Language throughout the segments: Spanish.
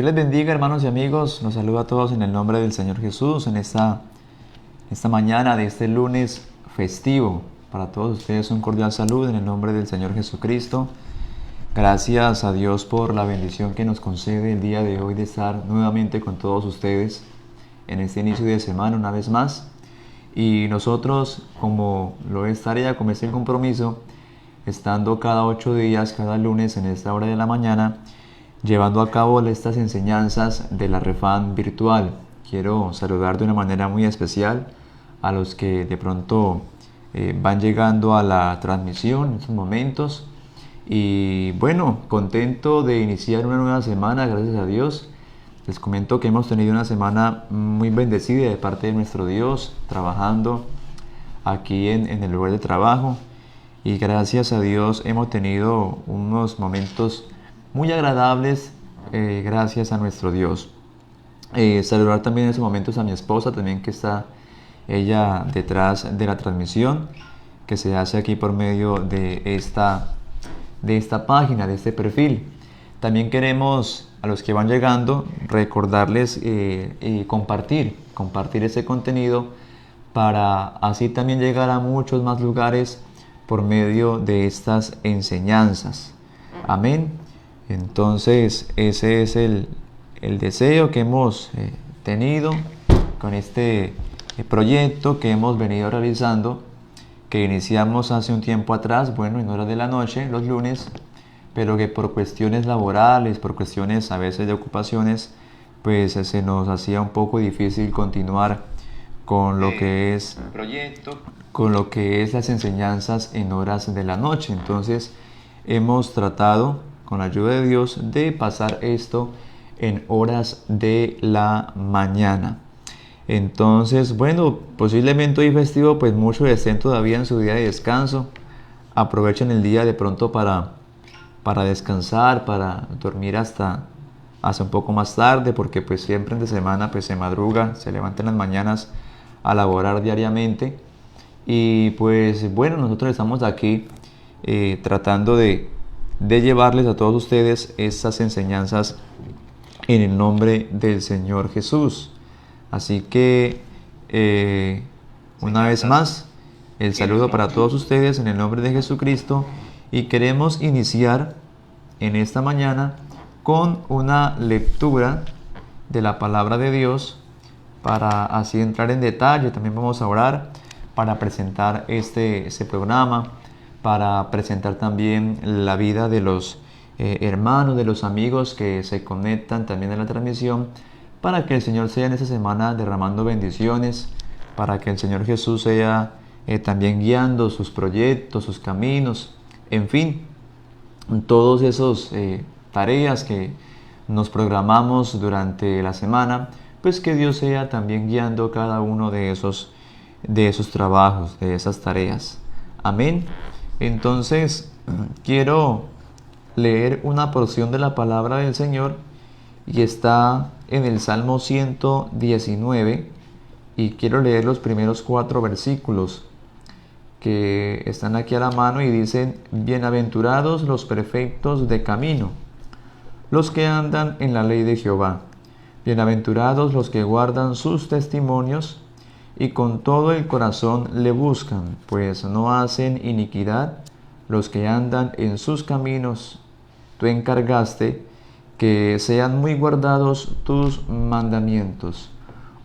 Dios les bendiga, hermanos y amigos. Los saludo a todos en el nombre del Señor Jesús en esta mañana de este lunes festivo. Para todos ustedes un cordial saludo en el nombre del Señor Jesucristo. Gracias a Dios por la bendición que nos concede el día de hoy de estar nuevamente con todos ustedes en este inicio de semana una vez más. Y nosotros, como lo es tarea, como es el compromiso, estando cada 8 días, cada lunes en esta hora de la mañana, llevando a cabo estas enseñanzas de la Refan virtual. Quiero saludar de una manera muy especial a los que de pronto van llegando a la transmisión en estos momentos. Y bueno, contento de iniciar una nueva semana, gracias a Dios. Les comento que hemos tenido una semana muy bendecida de parte de nuestro Dios, trabajando aquí en el lugar de trabajo. Y gracias a Dios hemos tenido unos momentos muy agradables, gracias a nuestro Dios. Saludar también en estos momentos a mi esposa, también que está ella detrás de la transmisión, que se hace aquí por medio de esta página, de este perfil. También queremos, a los que van llegando, recordarles y compartir ese contenido para así también llegar a muchos más lugares por medio de estas enseñanzas. Amén. Entonces ese es el deseo que hemos tenido con este proyecto que hemos venido realizando, que iniciamos hace un tiempo atrás, en horas de la noche, los lunes, pero que por cuestiones laborales, por cuestiones a veces de ocupaciones, pues se nos hacía un poco difícil continuar con lo que es el proyecto, con lo que es las enseñanzas en horas de la noche. Entonces hemos tratado, con la ayuda de Dios, de pasar esto en horas de la mañana. Entonces, posiblemente hoy festivo, pues muchos estén todavía en su día de descanso. Aprovechen el día de pronto para descansar, para dormir hasta un poco más tarde, porque pues siempre en de semana pues se madruga, se levanta en las mañanas a laborar diariamente. Y pues nosotros estamos aquí tratando de llevarles a todos ustedes estas enseñanzas en el nombre del Señor Jesús. Así que una vez más, el saludo para todos ustedes en el nombre de Jesucristo, y queremos iniciar en esta mañana con una lectura de la palabra de Dios para así entrar en detalle. También vamos a orar para presentar este programa, para presentar también la vida de los hermanos, de los amigos que se conectan también a la transmisión, para que el Señor sea en esta semana derramando bendiciones, para que el Señor Jesús sea también guiando sus proyectos, sus caminos, en fin, todos esos tareas que nos programamos durante la semana, pues que Dios sea también guiando cada uno de esos trabajos, de esas tareas. Amén. Entonces, quiero leer una porción de la palabra del Señor, y está en el Salmo 119, y quiero leer los primeros 4 versículos que están aquí a la mano, y dicen: Bienaventurados los perfectos de camino, los que andan en la ley de Jehová. Bienaventurados los que guardan sus testimonios y con todo el corazón le buscan, pues no hacen iniquidad los que andan en sus caminos. Tú encargaste que sean muy guardados tus mandamientos.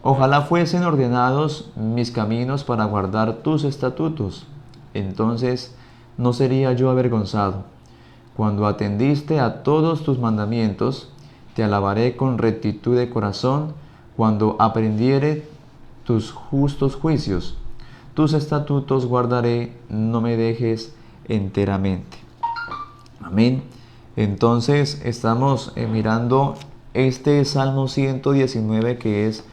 Ojalá fuesen ordenados mis caminos para guardar tus estatutos. Entonces no sería yo avergonzado. Cuando atendiste a todos tus mandamientos, te alabaré con rectitud de corazón. Cuando aprendiere tus justos juicios, tus estatutos guardaré, no me dejes enteramente. Amén. Entonces estamos mirando este Salmo 119, que es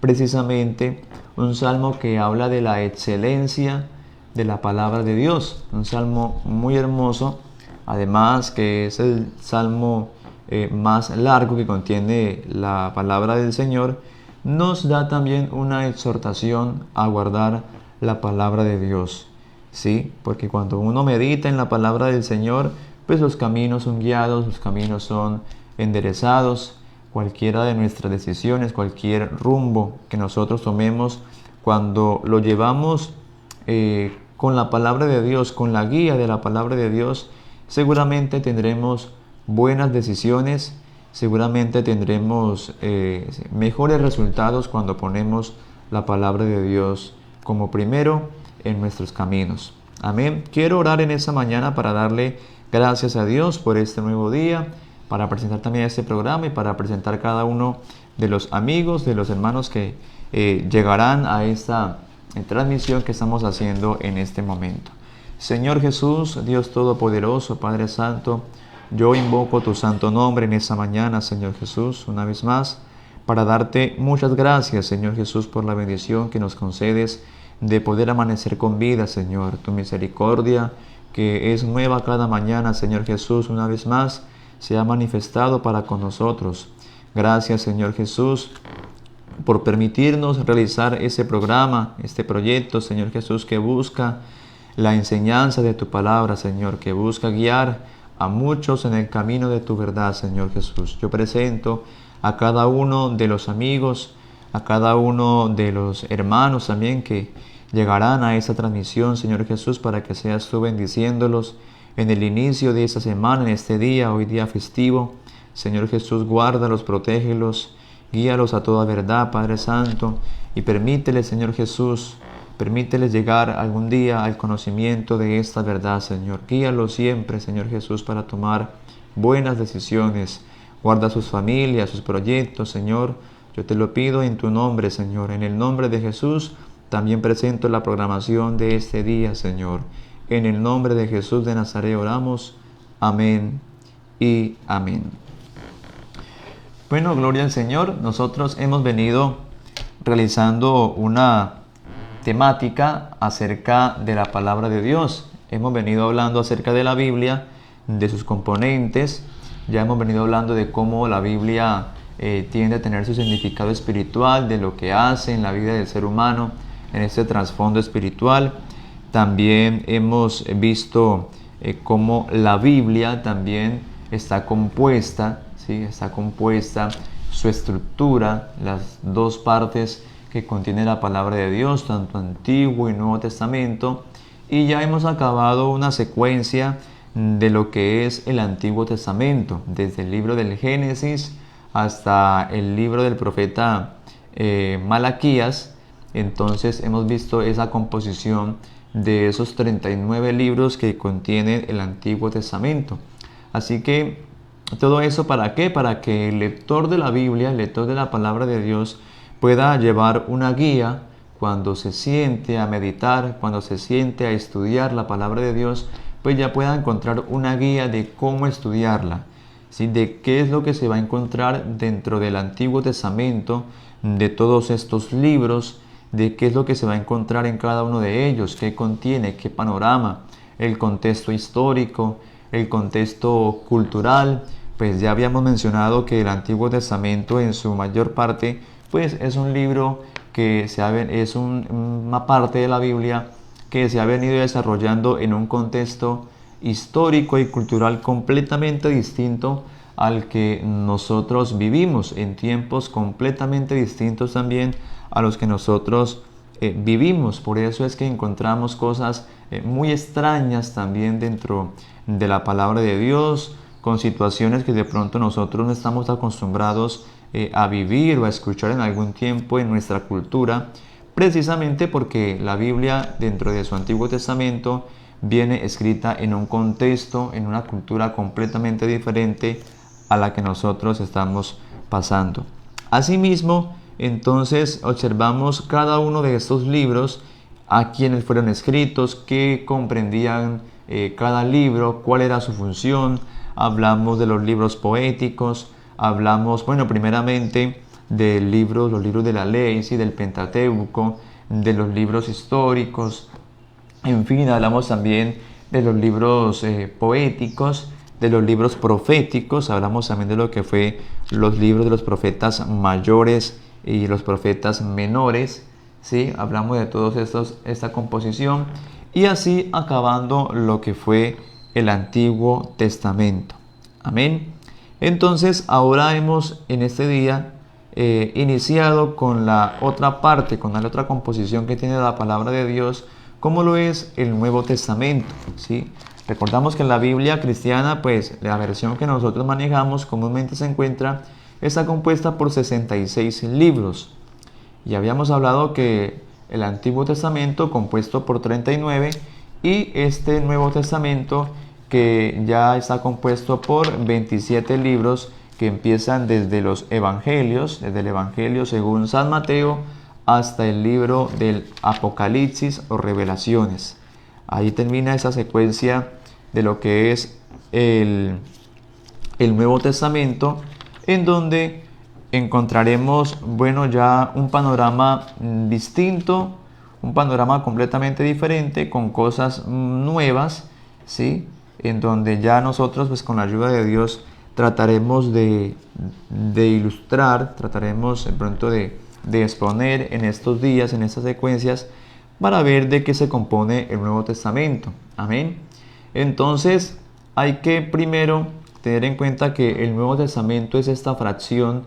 precisamente un salmo que habla de la excelencia de la palabra de Dios. Un salmo muy hermoso, además que es el salmo más largo que contiene la palabra del Señor. Nos da también una exhortación a guardar la palabra de Dios, ¿sí? Porque cuando uno medita en la palabra del Señor, pues los caminos son guiados, los caminos son enderezados, cualquiera de nuestras decisiones, cualquier rumbo que nosotros tomemos, cuando lo llevamos con la palabra de Dios, con la guía de la palabra de Dios, seguramente tendremos buenas decisiones, seguramente tendremos mejores resultados cuando ponemos la palabra de Dios como primero en nuestros caminos. Amén. Quiero orar en esta mañana para darle gracias a Dios por este nuevo día, para presentar también este programa y para presentar cada uno de los amigos, de los hermanos que llegarán a esta transmisión que estamos haciendo en este momento. Señor Jesús, Dios Todopoderoso, Padre Santo, yo invoco tu santo nombre en esta mañana, Señor Jesús, una vez más, para darte muchas gracias, Señor Jesús, por la bendición que nos concedes de poder amanecer con vida, Señor. Tu misericordia, que es nueva cada mañana, Señor Jesús, una vez más, se ha manifestado para con nosotros. Gracias, Señor Jesús, por permitirnos realizar ese programa, este proyecto, Señor Jesús, que busca la enseñanza de tu palabra, Señor, que busca guiar a muchos en el camino de tu verdad, Señor Jesús. Yo presento a cada uno de los amigos, a cada uno de los hermanos también que llegarán a esta transmisión, Señor Jesús, para que seas tú bendiciéndolos en el inicio de esta semana, en este día, hoy día festivo. Señor Jesús, guárdalos, protégelos, guíalos a toda verdad, Padre Santo, y permíteles, Señor Jesús, permíteles llegar algún día al conocimiento de esta verdad, Señor. Guíalos siempre, Señor Jesús, para tomar buenas decisiones. Guarda sus familias, sus proyectos, Señor. Yo te lo pido en tu nombre, Señor. En el nombre de Jesús, también presento la programación de este día, Señor. En el nombre de Jesús de Nazaret oramos. Amén y amén. Bueno, gloria al Señor. Nosotros hemos venido realizando una temática acerca de la palabra de Dios. Hemos venido hablando acerca de la Biblia, de sus componentes. Ya hemos venido hablando de cómo la Biblia tiende a tener su significado espiritual, de lo que hace en la vida del ser humano, en este trasfondo espiritual. También hemos visto cómo la Biblia también está compuesta, ¿sí? Está compuesta su estructura, las dos partes que contiene la palabra de Dios, tanto Antiguo y Nuevo Testamento. Y ya hemos acabado una secuencia de lo que es el Antiguo Testamento, desde el libro del Génesis hasta el libro del profeta Malaquías. Entonces hemos visto esa composición de esos 39 libros que contiene el Antiguo Testamento. Así que todo eso, ¿para qué? Para que el lector de la Biblia, el lector de la palabra de Dios, pueda llevar una guía cuando se siente a meditar, cuando se siente a estudiar la palabra de Dios, pues ya pueda encontrar una guía de cómo estudiarla, ¿sí? De qué es lo que se va a encontrar dentro del Antiguo Testamento, de todos estos libros, de qué es lo que se va a encontrar en cada uno de ellos, qué contiene, qué panorama, el contexto histórico, el contexto cultural. Pues ya habíamos mencionado que el Antiguo Testamento en su mayor parte pues es un libro que es una parte de la Biblia que se ha venido desarrollando en un contexto histórico y cultural completamente distinto al que nosotros vivimos, en tiempos completamente distintos también a los que nosotros vivimos. Por eso es que encontramos cosas muy extrañas también dentro de la palabra de Dios, con situaciones que de pronto nosotros no estamos acostumbrados a vivir o a escuchar en algún tiempo en nuestra cultura, precisamente porque la Biblia dentro de su Antiguo Testamento viene escrita en un contexto, en una cultura completamente diferente a la que nosotros estamos pasando. Asimismo, entonces observamos cada uno de estos libros, a quienes fueron escritos, qué comprendían cada libro, cuál era su función. Hablamos de los libros poéticos, hablamos, bueno, primeramente de los libros de la ley, ¿sí? Del Pentateuco, de los libros históricos, en fin, hablamos también de los libros poéticos, de los libros proféticos, hablamos también de lo que fue los libros de los profetas mayores y los profetas menores, ¿sí? Hablamos de todos esta composición, y así acabando lo que fue el Antiguo Testamento. Amén. Entonces, ahora hemos en este día iniciado con la otra parte, con la otra composición que tiene la palabra de Dios, como lo es el Nuevo Testamento, ¿sí? Recordamos que en la Biblia cristiana, pues la versión que nosotros manejamos comúnmente está compuesta por 66 libros. Y habíamos hablado que el Antiguo Testamento compuesto por 39 y este Nuevo Testamento que ya está compuesto por 27 libros que empiezan desde los Evangelios, desde el Evangelio según San Mateo hasta el libro del Apocalipsis o Revelaciones. Ahí termina esa secuencia de lo que es el Nuevo Testamento, en donde encontraremos, bueno, ya un panorama distinto, un panorama completamente diferente, con cosas nuevas, ¿sí? En donde ya nosotros, pues con la ayuda de Dios, trataremos de ilustrar, trataremos de pronto de exponer en estos días, en estas secuencias, para ver de qué se compone el Nuevo Testamento. Amén. Entonces, hay que primero tener en cuenta que el Nuevo Testamento es esta fracción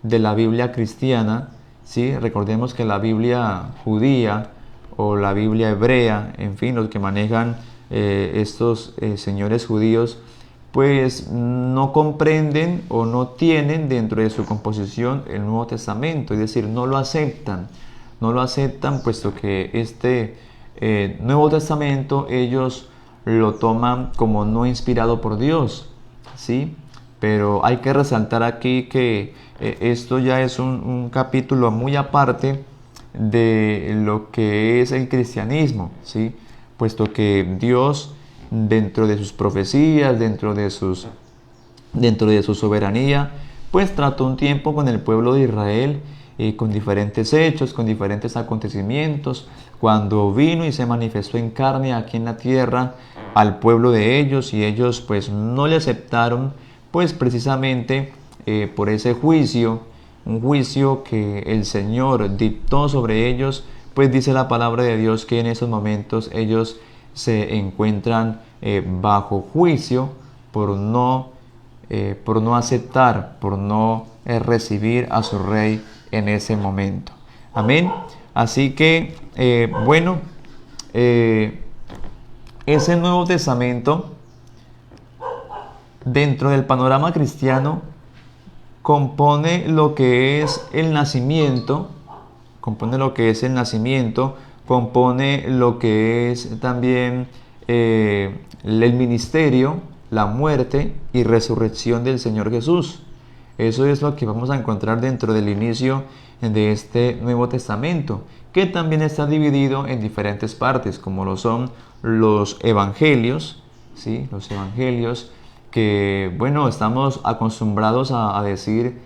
de la Biblia cristiana, ¿sí? Recordemos que la Biblia judía o la Biblia hebrea, en fin, los que manejan estos señores judíos, pues no comprenden o no tienen dentro de su composición el Nuevo Testamento, es decir, no lo aceptan, puesto que este Nuevo Testamento ellos lo toman como no inspirado por Dios, ¿sí? Pero hay que resaltar aquí que esto ya es un capítulo muy aparte de lo que es el cristianismo, ¿sí? Puesto que Dios, dentro de sus profecías, dentro de su soberanía, pues trató un tiempo con el pueblo de Israel, con diferentes hechos, con diferentes acontecimientos, cuando vino y se manifestó en carne aquí en la tierra al pueblo de ellos, y ellos pues no le aceptaron, pues precisamente por ese juicio, un juicio que el Señor dictó sobre ellos, pues dice la palabra de Dios que en esos momentos ellos se encuentran bajo juicio por no aceptar, por no recibir a su rey en ese momento. Amén. Así que, ese Nuevo Testamento, dentro del panorama cristiano, compone lo que es el nacimiento, compone lo que es también el ministerio, la muerte y resurrección del Señor Jesús. Eso es lo que vamos a encontrar dentro del inicio de este Nuevo Testamento, que también está dividido en diferentes partes, como lo son los evangelios, ¿sí? Los evangelios que, bueno, estamos acostumbrados a decir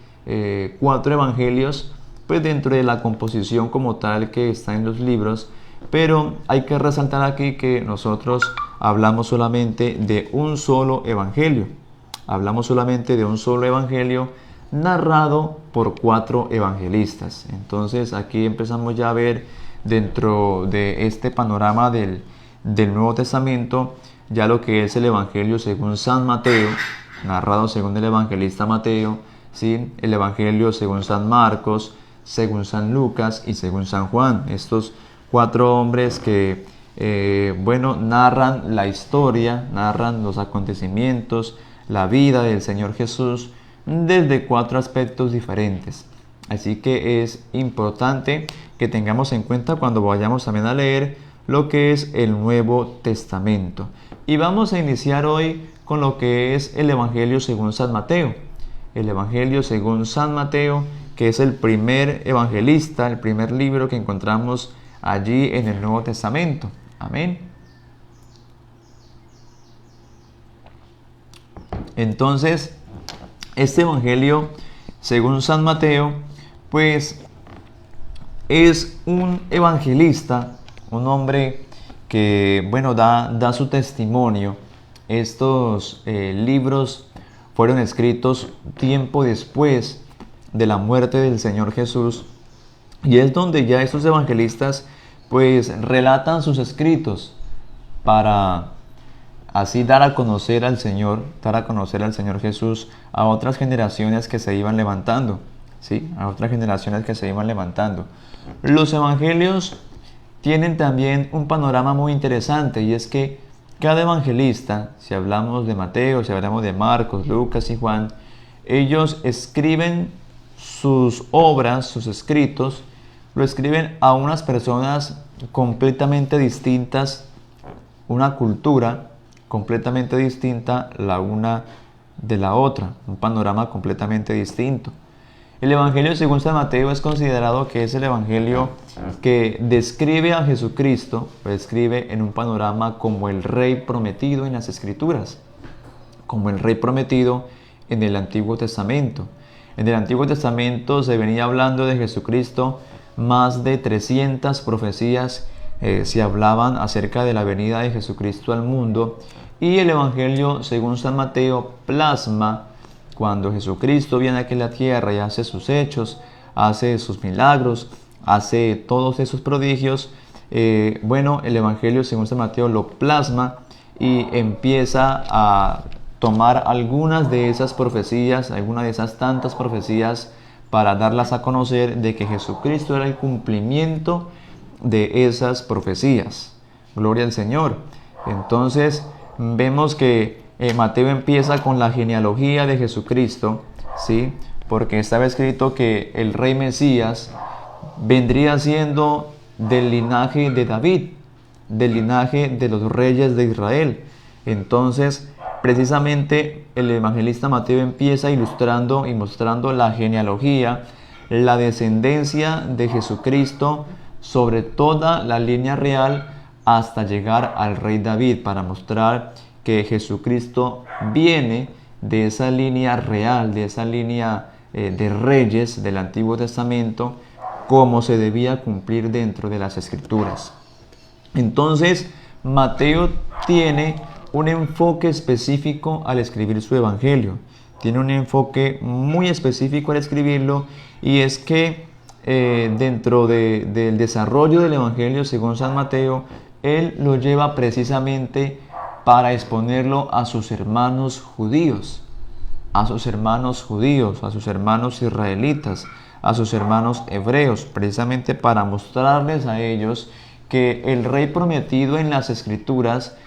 4 evangelios, pues dentro de la composición como tal que está en los libros, pero hay que resaltar aquí que nosotros hablamos solamente de un solo evangelio. Hablamos solamente de un solo evangelio narrado por 4 evangelistas. Entonces aquí empezamos ya a ver dentro de este panorama del Nuevo Testamento ya lo que es el evangelio según San Mateo, narrado según el evangelista Mateo, ¿sí? El evangelio según San Marcos, según San Lucas y según San Juan. Estos 4 hombres que narran la historia, narran los acontecimientos, la vida del Señor Jesús desde 4 aspectos diferentes. Así que es importante que tengamos en cuenta cuando vayamos también a leer lo que es el Nuevo Testamento. Y vamos a iniciar hoy con lo que es el Evangelio según San Mateo. El Evangelio según San Mateo, que es el primer evangelista, el primer libro que encontramos allí en el Nuevo Testamento. Amén. Entonces, este Evangelio según San Mateo, pues es un evangelista, un hombre que, da su testimonio. Estos libros fueron escritos tiempo después de la muerte del Señor Jesús, y es donde ya estos evangelistas pues relatan sus escritos para así dar a conocer al Señor Jesús a otras generaciones que se iban levantando, ¿sí? A otras generaciones que se iban levantando. Los evangelios tienen también un panorama muy interesante, y es que cada evangelista, si hablamos de Mateo, si hablamos de Marcos, Lucas y Juan, ellos escriben sus obras, sus escritos, lo escriben a unas personas completamente distintas, una cultura completamente distinta la una de la otra, un panorama completamente distinto. El Evangelio según San Mateo es considerado que es el Evangelio que describe a Jesucristo, lo describe en un panorama como el Rey prometido en las Escrituras, como el Rey prometido en el Antiguo Testamento. En el Antiguo Testamento se venía hablando de Jesucristo, más de 300 profecías se hablaban acerca de la venida de Jesucristo al mundo, y el Evangelio según San Mateo plasma cuando Jesucristo viene aquí a la tierra y hace sus hechos, hace sus milagros, hace todos esos prodigios. El Evangelio según San Mateo lo plasma y empieza a tomar algunas de esas profecías, algunas de esas tantas profecías, para darlas a conocer de que Jesucristo era el cumplimiento de esas profecías. Gloria al Señor. Entonces vemos que Mateo empieza con la genealogía de Jesucristo, ¿sí? Porque estaba escrito que el rey Mesías vendría siendo del linaje de David, del linaje de los reyes de Israel. Entonces, precisamente el evangelista Mateo empieza ilustrando y mostrando la genealogía, la descendencia de Jesucristo sobre toda la línea real hasta llegar al rey David, para mostrar que Jesucristo viene de esa línea real, de esa línea de reyes del Antiguo Testamento, como se debía cumplir dentro de las Escrituras. Entonces, Mateo tiene un enfoque específico al escribir su evangelio. Tiene un enfoque muy específico al escribirlo, y es que dentro del desarrollo del evangelio según San Mateo, él lo lleva precisamente para exponerlo a sus hermanos judíos, a sus hermanos israelitas, a sus hermanos hebreos, precisamente para mostrarles a ellos que el Rey prometido en las Escrituras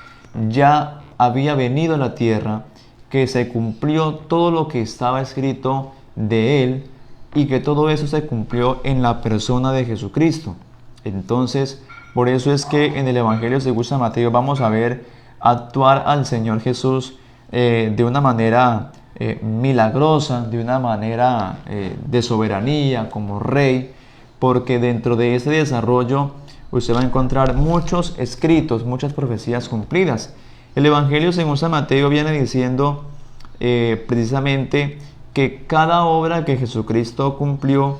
ya había venido a la tierra, que se cumplió todo lo que estaba escrito de él, y que todo eso se cumplió en la persona de Jesucristo. Entonces, por eso es que en el Evangelio según San Mateo vamos a ver actuar al Señor Jesús de una manera milagrosa, de una manera de soberanía como rey, porque dentro de ese desarrollo usted va a encontrar muchos escritos, muchas profecías cumplidas. El Evangelio según San Mateo viene diciendo precisamente que cada obra que Jesucristo cumplió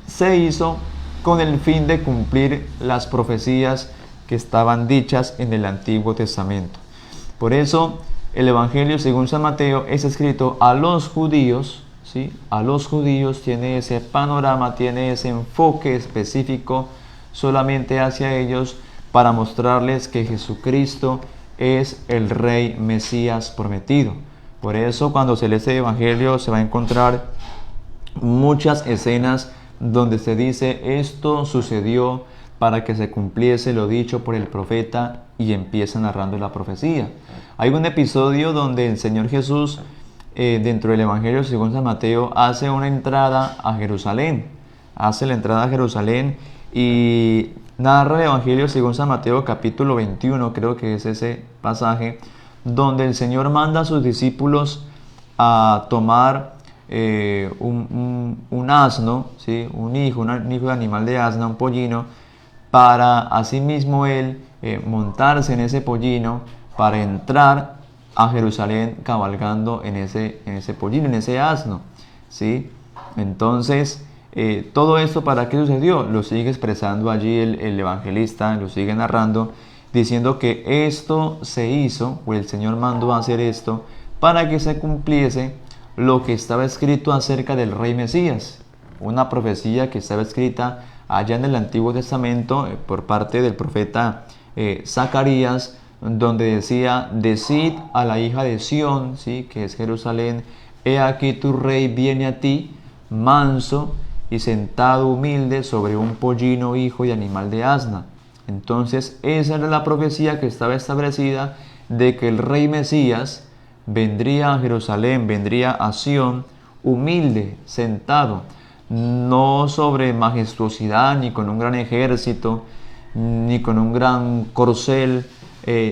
se hizo con el fin de cumplir las profecías que estaban dichas en el Antiguo Testamento. Por eso el Evangelio según San Mateo es escrito a los judíos, ¿sí? A los judíos, tiene ese panorama, tiene ese enfoque específico solamente hacia ellos, para mostrarles que Jesucristo es el Rey Mesías prometido. Por eso cuando se lee este Evangelio se va a encontrar muchas escenas donde se dice esto sucedió para que se cumpliese lo dicho por el profeta, y empieza narrando la profecía. Hay un episodio donde el Señor Jesús dentro del Evangelio según San Mateo hace una entrada a Jerusalén, y narra el Evangelio según San Mateo capítulo 21, creo que es ese pasaje, donde el Señor manda a sus discípulos a tomar un asno, ¿sí? un hijo de animal de asna, un pollino, para asimismo él montarse en ese pollino para entrar a Jerusalén cabalgando en ese pollino, en ese asno, ¿sí? Entonces, todo esto, ¿para qué sucedió? Lo sigue expresando allí el evangelista, lo sigue narrando, diciendo que esto se hizo, o el Señor mandó a hacer esto, para que se cumpliese lo que estaba escrito acerca del Rey Mesías, una profecía que estaba escrita allá en el Antiguo Testamento por parte del profeta Zacarías, donde decía: decid a la hija de Sión, ¿sí?, que es Jerusalén, he aquí tu rey viene a ti, manso y sentado humilde sobre un pollino hijo de animal de asna. Entonces esa era la profecía que estaba establecida de que el rey Mesías vendría a Jerusalén, vendría a Sión, humilde, sentado, no sobre majestuosidad, ni con un gran ejército, ni con un gran corcel,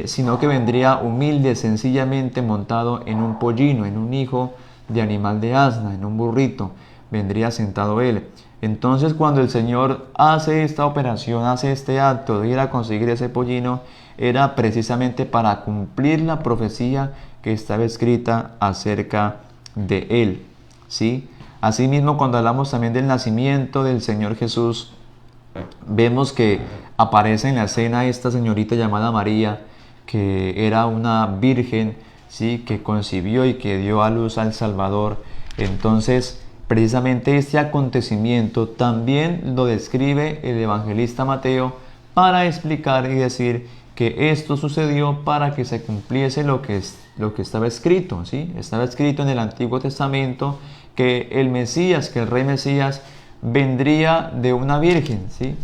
sino que vendría humilde, sencillamente montado en un pollino, en un hijo de animal de asna, en un burrito, vendría sentado él. Entonces, cuando el Señor hace esta operación, hace este acto de ir a conseguir ese pollino, era precisamente para cumplir la profecía que estaba escrita acerca de él, ¿sí? Asimismo, cuando hablamos también del nacimiento del Señor Jesús, vemos que aparece en la escena esta señorita llamada María, que era una virgen, ¿sí?, que concibió y que dio a luz al Salvador. Entonces, precisamente este acontecimiento también lo describe el evangelista Mateo para explicar y decir que esto sucedió para que se cumpliese lo que estaba escrito, ¿sí? Estaba escrito en el Antiguo Testamento que el Mesías, que el rey Mesías vendría de una virgen, ¿sí?,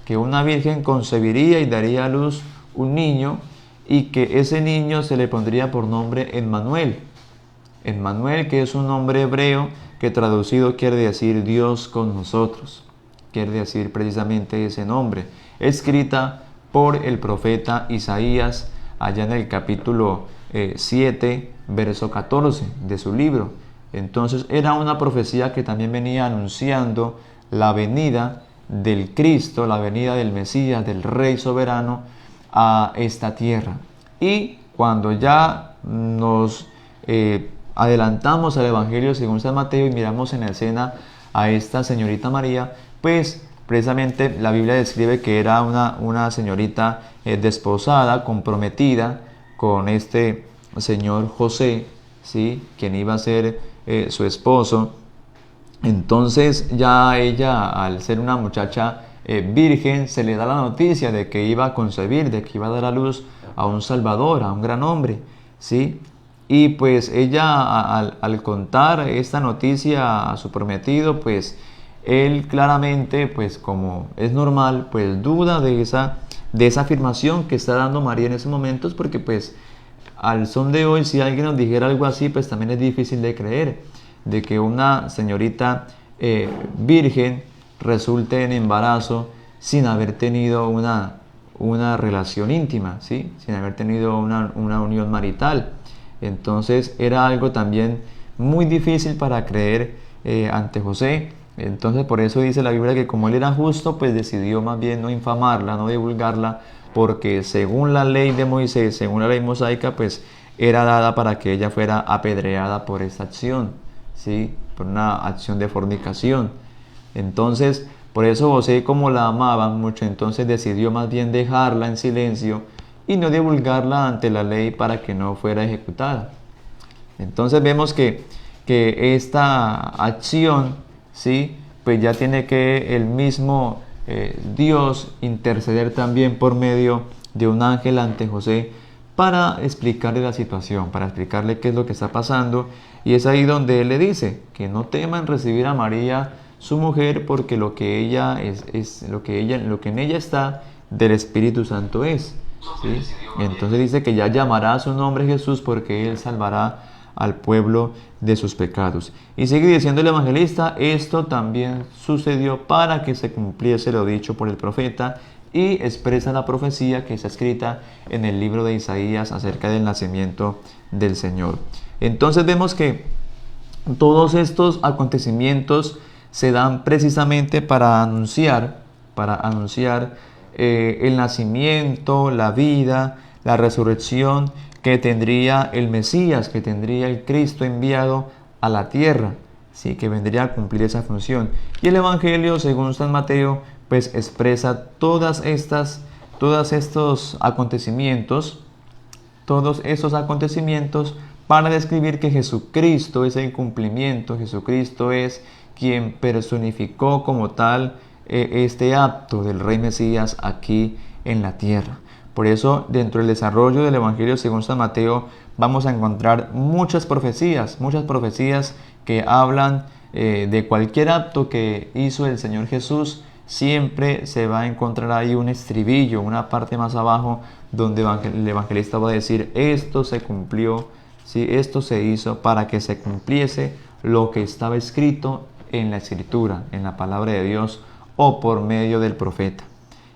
que una virgen concebiría y daría a luz un niño, y que ese niño se le pondría por nombre Emmanuel. Emmanuel, que es un nombre hebreo que traducido quiere decir Dios con nosotros. Quiere decir precisamente ese nombre. Escrita por el profeta Isaías allá en el capítulo 7, verso 14 de su libro. Entonces era una profecía que también venía anunciando la venida del Cristo, la venida del Mesías, del Rey soberano a esta tierra. Y cuando ya nos adelantamos al Evangelio según San Mateo y miramos en la escena a esta señorita María, pues precisamente la Biblia describe que era una señorita desposada, comprometida con este señor José, ¿sí?, quien iba a ser su esposo. Entonces ya ella, al ser una muchacha virgen, se le da la noticia de que iba a concebir, de que iba a dar a luz a un Salvador, a un gran hombre, ¿sí? Y pues ella al contar esta noticia a su prometido, pues él claramente, pues como es normal, pues duda de esa afirmación que está dando María en esos momentos, porque pues al son de hoy, si alguien nos dijera algo así, pues también es difícil de creer, de que una señorita virgen resulte en embarazo sin haber tenido una relación íntima, ¿sí?, sin haber tenido una unión marital. Entonces era algo también muy difícil para creer ante José. Entonces por eso dice la Biblia que como él era justo, pues decidió más bien no infamarla, no divulgarla, porque según la ley de Moisés, según la ley mosaica, pues era dada para que ella fuera apedreada por esta acción, ¿sí?, por una acción de fornicación. Entonces, por eso José, como la amaba mucho, entonces decidió más bien dejarla en silencio y no divulgarla ante la ley para que no fuera ejecutada. Entonces vemos que esta acción, ¿sí?, pues ya tiene que el mismo Dios interceder también por medio de un ángel ante José para explicarle la situación, para explicarle qué es lo que está pasando. Y es ahí donde él le dice que no tema en recibir a María, su mujer, porque lo que ella lo que en ella está del Espíritu Santo es, ¿sí? Entonces dice que ya llamará a su nombre Jesús, porque él salvará al pueblo de sus pecados. Y sigue diciendo el evangelista: esto también sucedió para que se cumpliese lo dicho por el profeta, y expresa la profecía que está escrita en el libro de Isaías acerca del nacimiento del Señor. Entonces vemos que todos estos acontecimientos se dan precisamente para anunciar el nacimiento, la vida, la resurrección que tendría el Mesías, que tendría el Cristo enviado a la tierra, ¿sí?, que vendría a cumplir esa función. Y el Evangelio, según San Mateo, pues expresa todos estos acontecimientos para describir que Jesucristo es el cumplimiento, Jesucristo es quien personificó como tal este acto del Rey Mesías aquí en la tierra. Por eso, dentro del desarrollo del Evangelio según San Mateo, vamos a encontrar muchas profecías que hablan de cualquier acto que hizo el Señor Jesús. Siempre se va a encontrar ahí un estribillo, una parte más abajo, donde el evangelista va a decir: esto se cumplió, ¿sí? Esto se hizo para que se cumpliese lo que estaba escrito en la Escritura, en la palabra de Dios o por medio del profeta.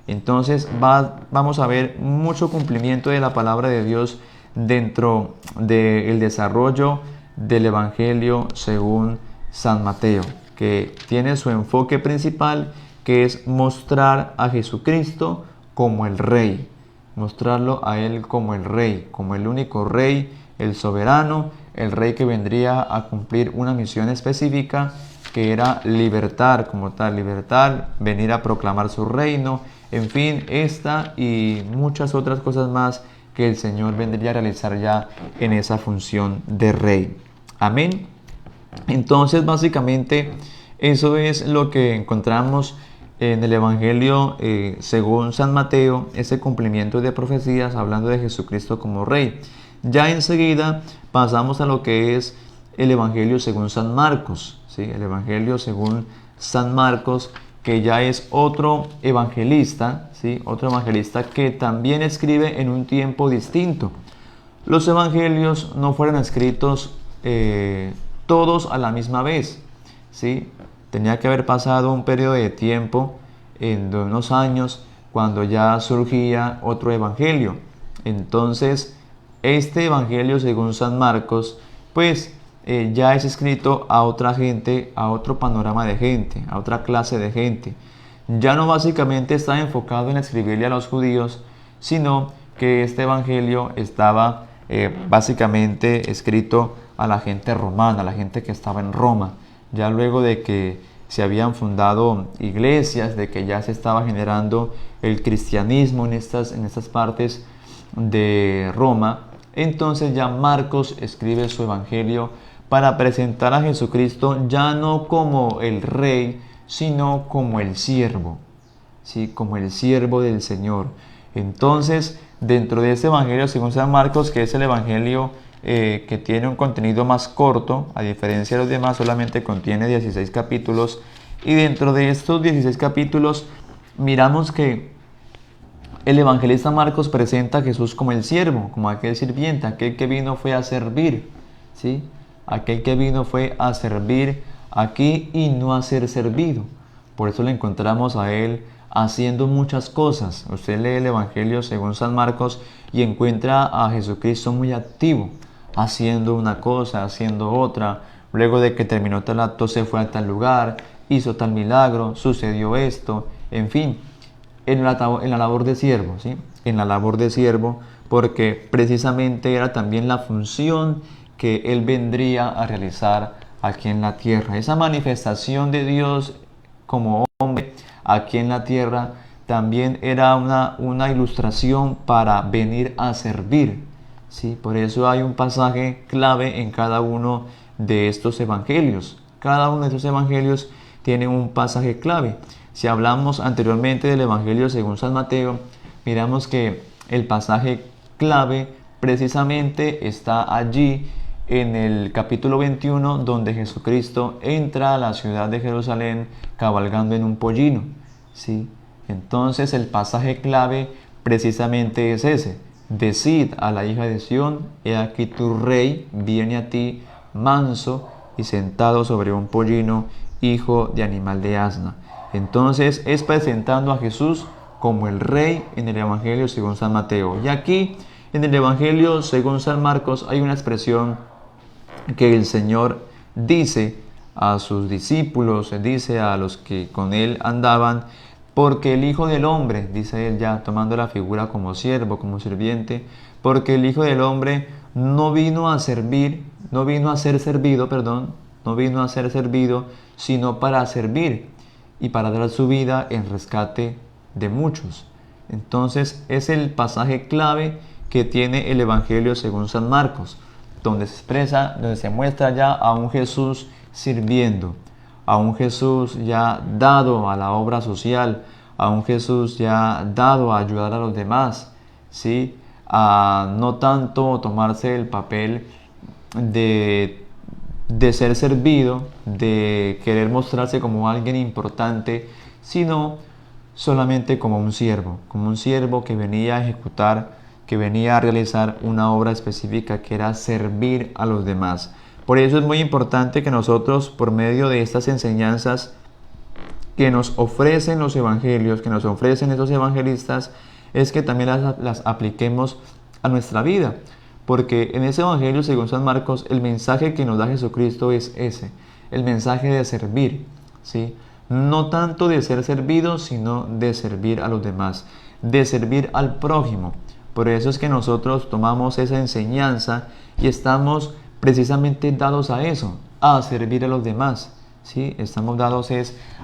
Entonces vamos a ver mucho cumplimiento de la palabra de Dios dentro del desarrollo del Evangelio según San Mateo, que tiene su enfoque principal, que es mostrar a Jesucristo como el Rey, mostrarlo a Él como el Rey, como el único Rey, el soberano, el Rey que vendría a cumplir una misión específica, que era libertar como tal, venir a proclamar su reino, en fin, esta y muchas otras cosas más que el Señor vendría a realizar ya en esa función de Rey. Amén. Entonces, básicamente, eso es lo que encontramos en el Evangelio según San Mateo, ese cumplimiento de profecías hablando de Jesucristo como Rey. Ya enseguida pasamos a lo que es el Evangelio según San Marcos, ¿sí? El Evangelio según San Marcos, que ya es otro evangelista, ¿sí? Otro evangelista que también escribe en un tiempo distinto. Los evangelios no fueron escritos todos a la misma vez, ¿sí? Tenía que haber pasado un periodo de tiempo, de unos años, cuando ya surgía otro evangelio. Entonces, este evangelio según San Marcos, pues ya es escrito a otra gente, a otro panorama de gente, a otra clase de gente. Ya no básicamente está enfocado en escribirle a los judíos, sino que este evangelio estaba básicamente escrito a la gente romana, a la gente que estaba en Roma. Ya luego de que se habían fundado iglesias, de que ya se estaba generando el cristianismo en estas partes de Roma, entonces ya Marcos escribe su evangelio para presentar a Jesucristo ya no como el Rey, sino como el siervo, ¿sí? Como el siervo del Señor. Entonces, dentro de este evangelio según San Marcos, que es el evangelio que tiene un contenido más corto, a diferencia de los demás, solamente contiene 16 capítulos, y dentro de estos 16 capítulos miramos que el evangelista Marcos presenta a Jesús como el siervo, como aquel sirviente, aquel que vino fue a servir, ¿sí? Aquel que vino fue a servir aquí y no a ser servido. Por eso le encontramos a él haciendo muchas cosas. Usted lee el evangelio según San Marcos y encuentra a Jesucristo muy activo, haciendo una cosa, haciendo otra. Luego de que terminó tal acto, se fue a tal lugar, hizo tal milagro, sucedió esto, en fin, en la labor de siervo, ¿sí? En la labor de siervo, porque precisamente era también la función que él vendría a realizar aquí en la tierra. Esa manifestación de Dios como hombre aquí en la tierra también era una ilustración para venir a servir, ¿sí? Por eso hay un pasaje clave en cada uno de estos evangelios. Cada uno de estos evangelios tiene un pasaje clave. Si hablamos anteriormente del evangelio según San Mateo, miramos que el pasaje clave precisamente está allí en el capítulo 21, donde Jesucristo entra a la ciudad de Jerusalén cabalgando en un pollino, ¿sí? Entonces el pasaje clave precisamente es ese: decid a la hija de Sión, he aquí tu rey viene a ti manso y sentado sobre un pollino, hijo de animal de asna. Entonces es presentando a Jesús como el Rey en el Evangelio según San Mateo. Y aquí en el Evangelio según San Marcos hay una expresión que el Señor dice a sus discípulos, dice a los que con Él andaban: porque el Hijo del Hombre, dice Él ya tomando la figura como siervo, como sirviente, porque el Hijo del Hombre no vino a ser servido, sino para servir y para dar su vida en rescate de muchos. Entonces es el pasaje clave que tiene el Evangelio según San Marcos, donde se expresa, donde se muestra ya a un Jesús sirviendo, a un Jesús ya dado a la obra social, a un Jesús ya dado a ayudar a los demás, ¿sí? A no tanto tomarse el papel de ser servido, de querer mostrarse como alguien importante, sino solamente como un siervo que venía a ejecutar, que venía a realizar una obra específica que era servir a los demás. Por eso es muy importante que nosotros, por medio de estas enseñanzas que nos ofrecen los evangelios, que nos ofrecen estos evangelistas, es que también las apliquemos a nuestra vida. Porque en ese evangelio, según San Marcos, el mensaje que nos da Jesucristo es ese, el mensaje de servir, ¿sí? No tanto de ser servido, sino de servir a los demás, de servir al prójimo. Por eso es que nosotros tomamos esa enseñanza y estamos precisamente dados a eso, a servir a los demás, ¿sí? Estamos dados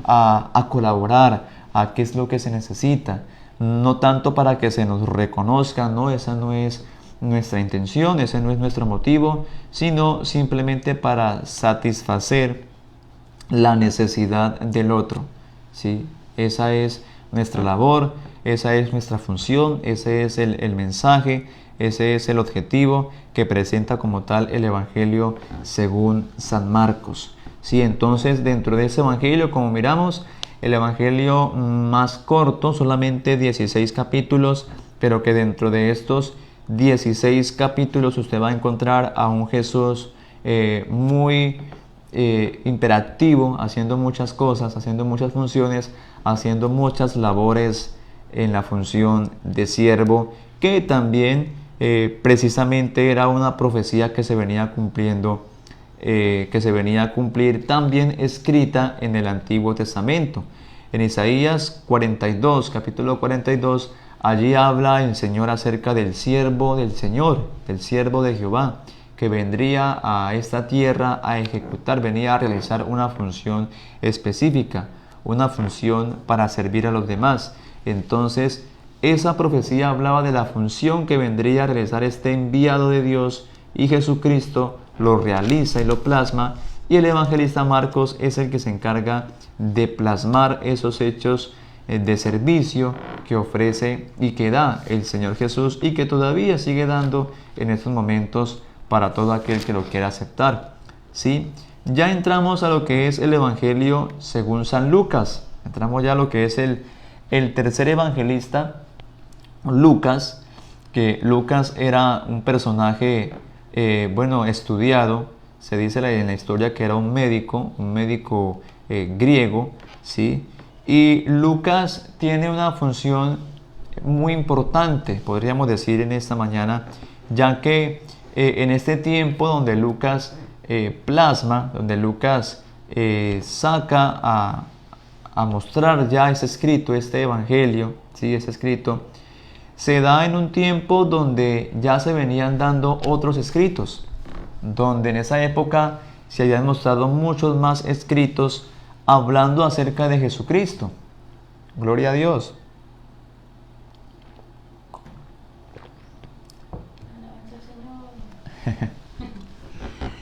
a colaborar, a qué es lo que se necesita, no tanto para que se nos reconozca, no, esa no es nuestra intención, ese no es nuestro motivo, sino simplemente para satisfacer la necesidad del otro, ¿sí? Esa es nuestra labor, esa es nuestra función, ese es el mensaje, ese es el objetivo que presenta como tal el Evangelio según San Marcos. ¿Sí? Entonces, dentro de ese Evangelio, como miramos, el Evangelio más corto, solamente 16 capítulos, pero que dentro de estos 16 capítulos usted va a encontrar a un Jesús muy imperativo, haciendo muchas cosas, haciendo muchas funciones, haciendo muchas labores en la función de siervo, que también precisamente era una profecía que se venía cumpliendo, que se venía a cumplir, también escrita en el Antiguo Testamento. En Isaías 42, capítulo 42, allí habla el Señor acerca del siervo del Señor, del siervo de Jehová, que vendría a esta tierra a ejecutar, venía a realizar una función específica, una función para servir a los demás. Entonces, esa profecía hablaba de la función que vendría a realizar este enviado de Dios, y Jesucristo lo realiza y lo plasma, y el evangelista Marcos es el que se encarga de plasmar esos hechos de servicio que ofrece y que da el Señor Jesús, y que todavía sigue dando en estos momentos para todo aquel que lo quiera aceptar. ¿Sí? Ya entramos a lo que es el Evangelio según San Lucas. Entramos ya a lo que es el tercer evangelista, Lucas, que Lucas era un personaje estudiado. Se dice en la historia que era un médico griego, ¿sí? Y Lucas tiene una función muy importante, podríamos decir, en esta mañana, ya que en este tiempo donde Lucas plasma, donde Lucas saca a mostrar ya ese escrito, este evangelio, ¿sí? Ese escrito, se da en un tiempo donde ya se venían dando otros escritos, donde en esa época se habían mostrado muchos más escritos hablando acerca de Jesucristo. Gloria a Dios.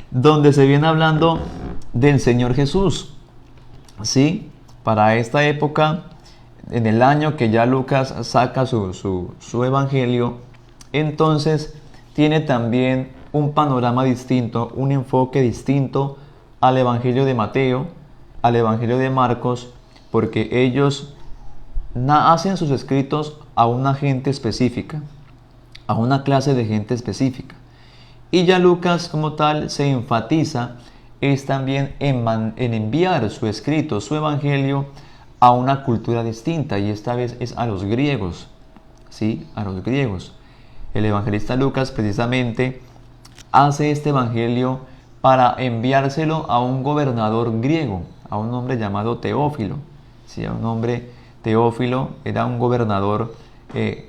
Donde se viene hablando del Señor Jesús, ¿sí? Para esta época, en el año que ya Lucas saca su evangelio, entonces tiene también un panorama distinto, un enfoque distinto al evangelio de Mateo, al evangelio de Marcos, porque ellos hacen sus escritos a una gente específica, a una clase de gente específica. Y ya Lucas como tal se enfatiza es también en enviar su escrito, su evangelio, a una cultura distinta, y esta vez es a los griegos, ¿sí? A los griegos. El evangelista Lucas precisamente hace este evangelio para enviárselo a un gobernador griego, a un hombre llamado Teófilo. ¿Sí? A un hombre, Teófilo era un gobernador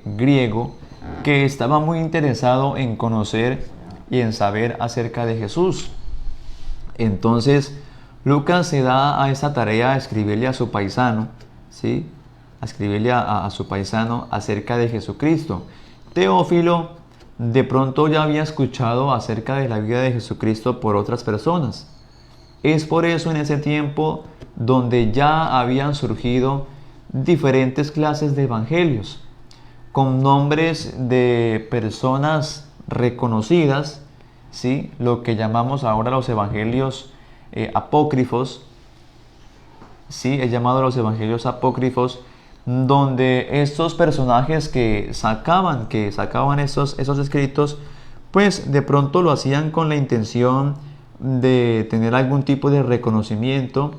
griego que estaba muy interesado en conocer y en saber acerca de Jesús. Entonces Lucas se da a esa tarea a escribirle a su paisano, ¿sí? A escribirle a su paisano acerca de Jesucristo. Teófilo de pronto ya había escuchado acerca de la vida de Jesucristo por otras personas. Es por eso en ese tiempo donde ya habían surgido diferentes clases de evangelios. con nombres de personas reconocidas, ¿sí? Lo que llamamos ahora los evangelios apócrifos, ¿sí? Es llamado los evangelios apócrifos, donde estos personajes que sacaban esos escritos, pues de pronto lo hacían con la intención de tener algún tipo de reconocimiento,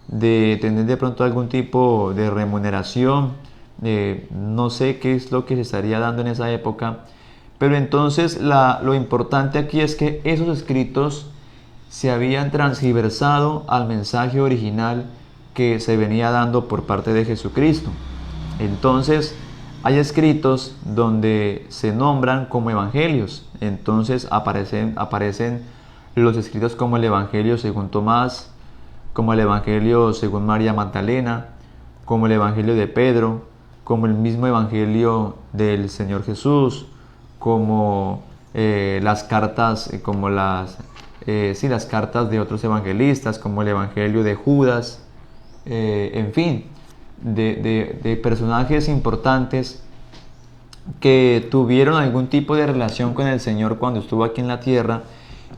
de tener de pronto algún tipo de remuneración, no sé qué es lo que se estaría dando en esa época, pero entonces lo importante aquí es que esos escritos se habían transgiversado al mensaje original que se venía dando por parte de Jesucristo. Entonces, hay escritos donde se nombran como evangelios. Entonces aparecen los escritos como el Evangelio según Tomás, como el Evangelio según María Magdalena, como el Evangelio de Pedro, como el mismo Evangelio del Señor Jesús, como las cartas, las cartas de otros evangelistas, como el Evangelio de Judas, en fin, de personajes importantes que tuvieron algún tipo de relación con el Señor cuando estuvo aquí en la tierra,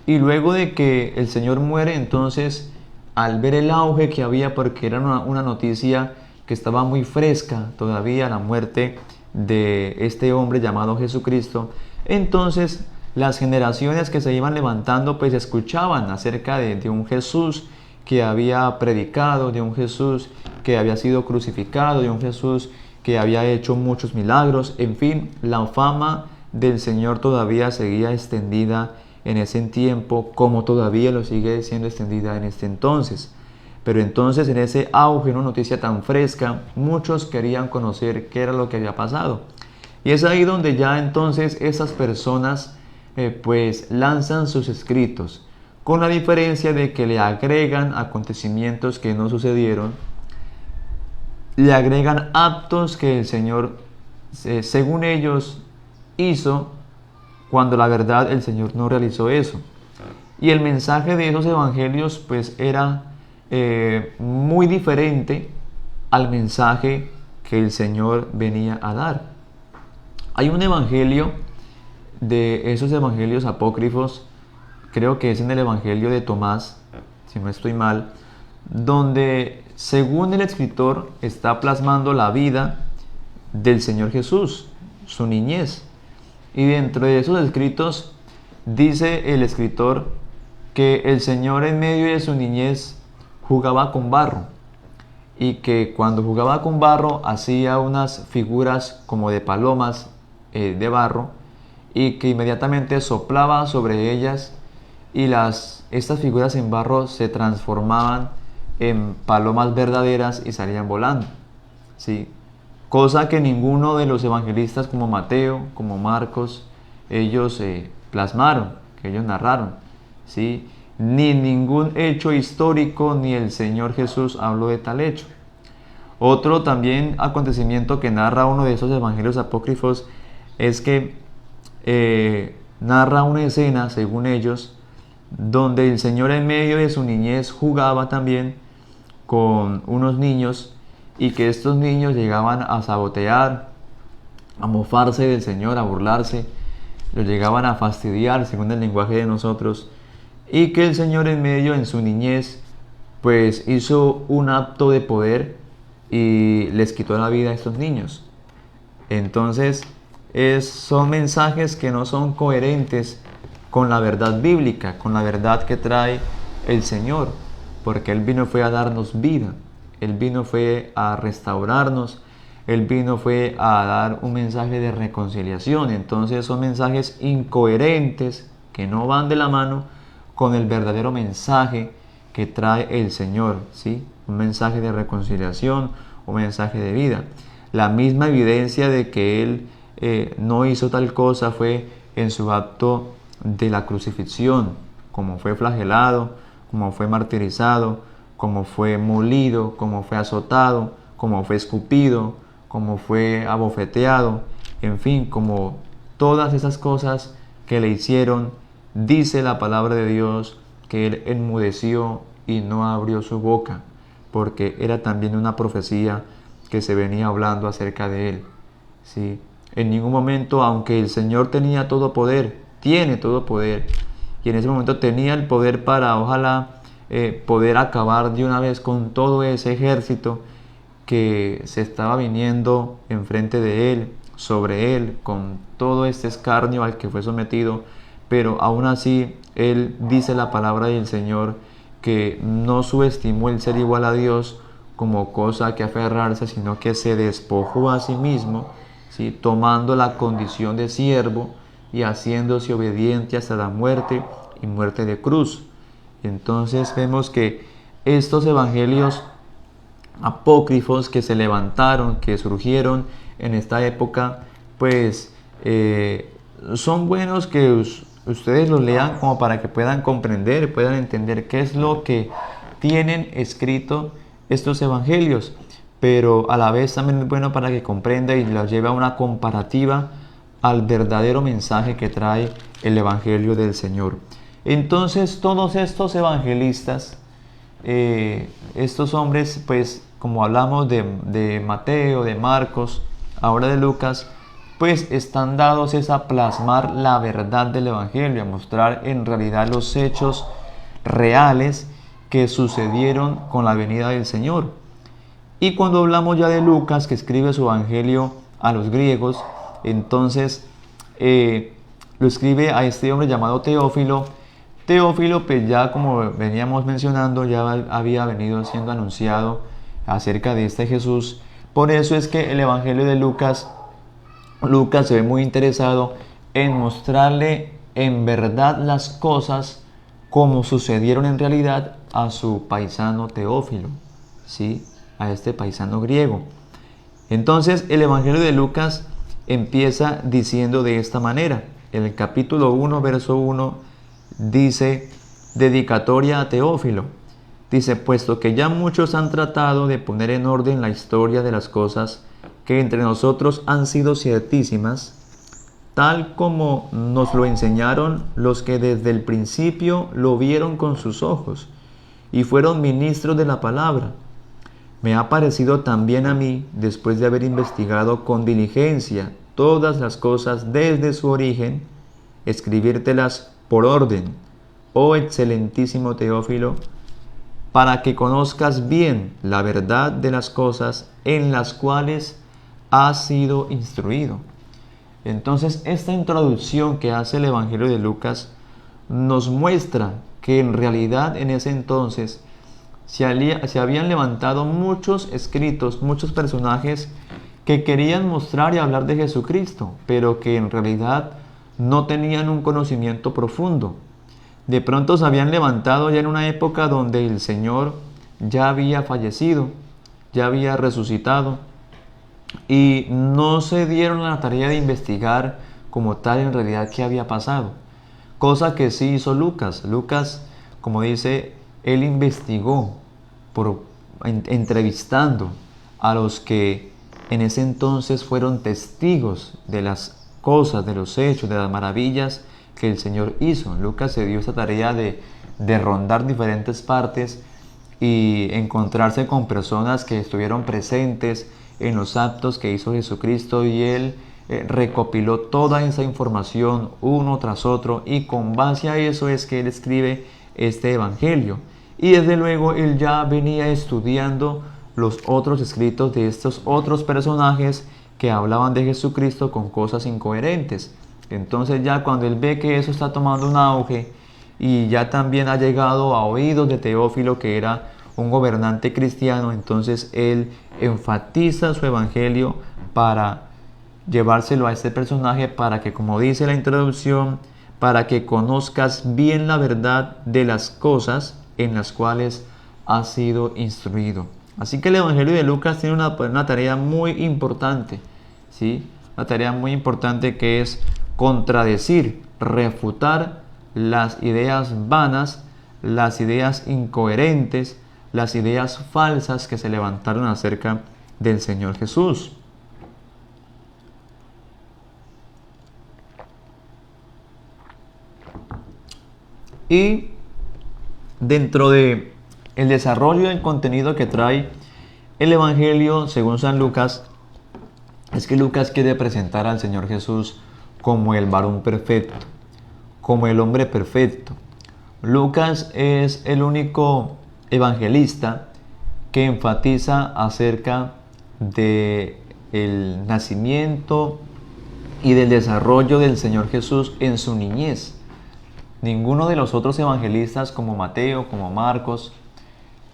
y luego de que el Señor muere, entonces al ver el auge que había, porque era una noticia que estaba muy fresca todavía, la muerte de este hombre llamado Jesucristo, entonces las generaciones que se iban levantando pues escuchaban acerca de un Jesús que había predicado, de un Jesús que había sido crucificado, de un Jesús que había hecho muchos milagros. En fin, la fama del Señor todavía seguía extendida en ese tiempo, como todavía lo sigue siendo extendida en este entonces. Pero entonces, en ese auge, una noticia tan fresca, muchos querían conocer qué era lo que había pasado. Y es ahí donde ya entonces esas personas pues lanzan sus escritos, con la diferencia de que le agregan acontecimientos que no sucedieron, le agregan actos que el Señor, según ellos, hizo, cuando la verdad el Señor no realizó eso. Y el mensaje de esos evangelios pues era muy diferente al mensaje que el Señor venía a dar. Hay un evangelio de esos evangelios apócrifos, creo que es en el Evangelio de Tomás, si no estoy mal, donde según el escritor está plasmando la vida del Señor Jesús, su niñez. Y dentro de esos escritos dice el escritor que el Señor en medio de su niñez jugaba con barro, y que cuando jugaba con barro hacía unas figuras como de palomas de barro, y que inmediatamente soplaba sobre ellas, y estas figuras en barro se transformaban en palomas verdaderas y salían volando, ¿sí? Cosa que ninguno de los evangelistas como Mateo, como Marcos, ellos plasmaron, que ellos narraron, ¿sí? Ni ningún hecho histórico, ni el Señor Jesús habló de tal hecho. Otro también acontecimiento que narra uno de esos evangelios apócrifos es que narra una escena, según ellos, donde el Señor en medio de su niñez jugaba también con unos niños, y que estos niños llegaban a sabotear, a mofarse del Señor, a burlarse, lo llegaban a fastidiar, según el lenguaje de nosotros, y que el Señor en medio, en su niñez, pues hizo un acto de poder y les quitó la vida a estos niños. Entonces, son mensajes que no son coherentes con la verdad bíblica, con la verdad que trae el Señor, porque Él vino fue a darnos vida, Él vino fue a restaurarnos, Él vino fue a dar un mensaje de reconciliación. Entonces son mensajes incoherentes que no van de la mano con el verdadero mensaje que trae el Señor, ¿sí? Un mensaje de reconciliación, un mensaje de vida. La misma evidencia de que Él no hizo tal cosa fue en su acto de la crucifixión, como fue flagelado, como fue martirizado, como fue molido, como fue azotado, como fue escupido, como fue abofeteado, en fin, como todas esas cosas que le hicieron. Dice la palabra de Dios que Él enmudeció y no abrió su boca, porque era también una profecía que se venía hablando acerca de Él, ¿sí? En ningún momento, aunque el Señor tenía todo poder, tiene todo poder, y en ese momento tenía el poder para, ojalá, poder acabar de una vez con todo ese ejército que se estaba viniendo enfrente de él, sobre él, con todo este escarnio al que fue sometido, pero aún así él dice la palabra del Señor que no subestimó el ser igual a Dios como cosa que aferrarse, sino que se despojó a sí mismo, ¿sí? Tomando la condición de siervo y haciéndose obediente hasta la muerte y muerte de cruz. Entonces vemos que estos evangelios apócrifos que se levantaron, que surgieron en esta época, pues son buenos que ustedes los lean como para que puedan comprender, puedan entender qué es lo que tienen escrito estos evangelios, pero a la vez también es bueno para que comprenda y los lleve a una comparativa al verdadero mensaje que trae el evangelio del Señor. Entonces todos estos evangelistas, estos hombres, pues como hablamos de Mateo, de Marcos, ahora de Lucas, pues están dados es a plasmar la verdad del evangelio, a mostrar en realidad los hechos reales que sucedieron con la venida del Señor. Y cuando hablamos ya de Lucas, que escribe su evangelio a los griegos, entonces lo escribe a este hombre llamado Teófilo. Teófilo, pues ya como veníamos mencionando, ya había venido siendo anunciado acerca de este Jesús. Por eso es que el evangelio de Lucas se ve muy interesado en mostrarle en verdad las cosas como sucedieron en realidad a su paisano Teófilo, ¿sí? A este paisano griego. Entonces el evangelio de Lucas empieza diciendo de esta manera. En el capítulo 1, verso 1, dice: dedicatoria a Teófilo. Dice: puesto que ya muchos han tratado de poner en orden la historia de las cosas que entre nosotros han sido ciertísimas, tal como nos lo enseñaron los que desde el principio lo vieron con sus ojos y fueron ministros de la palabra, me ha parecido también a mí, después de haber investigado con diligencia todas las cosas desde su origen, escribírtelas por orden, oh excelentísimo Teófilo, para que conozcas bien la verdad de las cosas en las cuales has sido instruido. Entonces, esta introducción que hace el Evangelio de Lucas nos muestra que en realidad en ese entonces se habían levantado muchos escritos, muchos personajes que querían mostrar y hablar de Jesucristo, pero que en realidad no tenían un conocimiento profundo. De pronto se habían levantado ya en una época donde el Señor ya había fallecido, ya había resucitado, y no se dieron a la tarea de investigar como tal en realidad qué había pasado. Cosa que sí hizo Lucas. Lucas, como dice, él investigó entrevistando a los que en ese entonces fueron testigos de las cosas, de los hechos, de las maravillas que el Señor hizo. Lucas se dio esta tarea de rondar diferentes partes y encontrarse con personas que estuvieron presentes en los actos que hizo Jesucristo, y él recopiló toda esa información uno tras otro, y con base a eso es que él escribe este evangelio. Y desde luego él ya venía estudiando los otros escritos de estos otros personajes que hablaban de Jesucristo con cosas incoherentes. Entonces ya cuando él ve que eso está tomando un auge y ya también ha llegado a oídos de Teófilo, que era un gobernante cristiano, entonces él enfatiza su evangelio para llevárselo a este personaje, para que, como dice la introducción, para que conozcas bien la verdad de las cosas en las cuales has sido instruido. Así que el evangelio de Lucas tiene una tarea muy importante, ¿sí? Una tarea muy importante, que es contradecir, refutar las ideas vanas, las ideas incoherentes, las ideas falsas que se levantaron acerca del Señor Jesús. Y dentro de el desarrollo del contenido que trae el Evangelio según San Lucas, es que Lucas quiere presentar al Señor Jesús como el varón perfecto, como el hombre perfecto. Lucas es el único evangelista que enfatiza acerca de el nacimiento y del desarrollo del Señor Jesús en su niñez. Ninguno de los otros evangelistas como Mateo, como Marcos,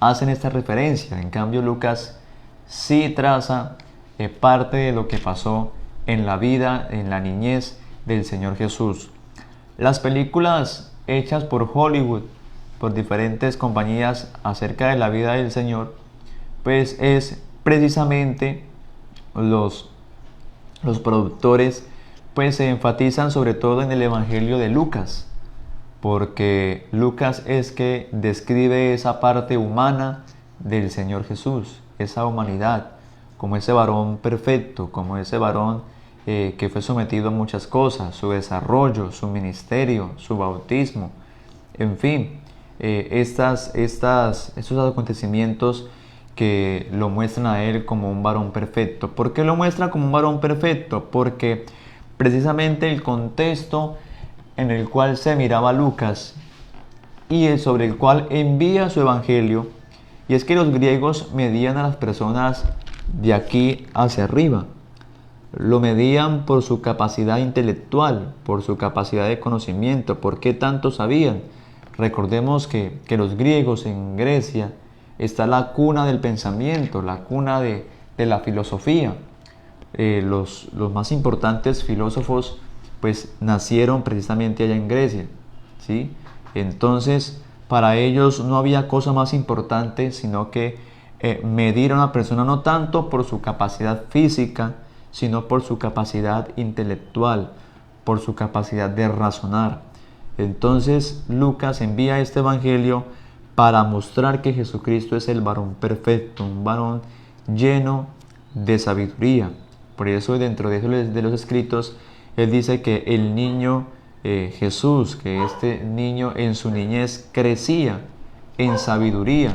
hacen esta referencia. En cambio, Lucas sí traza parte de lo que pasó en la vida, en la niñez del Señor Jesús. Las películas hechas por Hollywood, por diferentes compañías acerca de la vida del Señor, pues es precisamente los productores pues se enfatizan sobre todo en el Evangelio de Lucas, porque Lucas es que describe esa parte humana del Señor Jesús, esa humanidad, como ese varón perfecto, como ese varón que fue sometido a muchas cosas, su desarrollo, su ministerio, su bautismo, en fin, estos acontecimientos que lo muestran a él como un varón perfecto. ¿Por qué lo muestra como un varón perfecto? Porque precisamente el contexto en el cual se miraba Lucas y sobre el cual envía su evangelio, y es que los griegos medían a las personas de aquí hacia arriba. Lo medían por su capacidad intelectual, por su capacidad de conocimiento, por qué tanto sabían. Recordemos que los griegos en Grecia está la cuna del pensamiento, la cuna de la filosofía. Los más importantes filósofos pues nacieron precisamente allá en Grecia, ¿sí? Entonces para ellos no había cosa más importante sino que medir a una persona no tanto por su capacidad física, sino por su capacidad intelectual, por su capacidad de razonar. Entonces Lucas envía este evangelio para mostrar que Jesucristo es el varón perfecto, un varón lleno de sabiduría. Por eso dentro de los escritos, él dice que el niño Jesús, que este niño en su niñez crecía en sabiduría,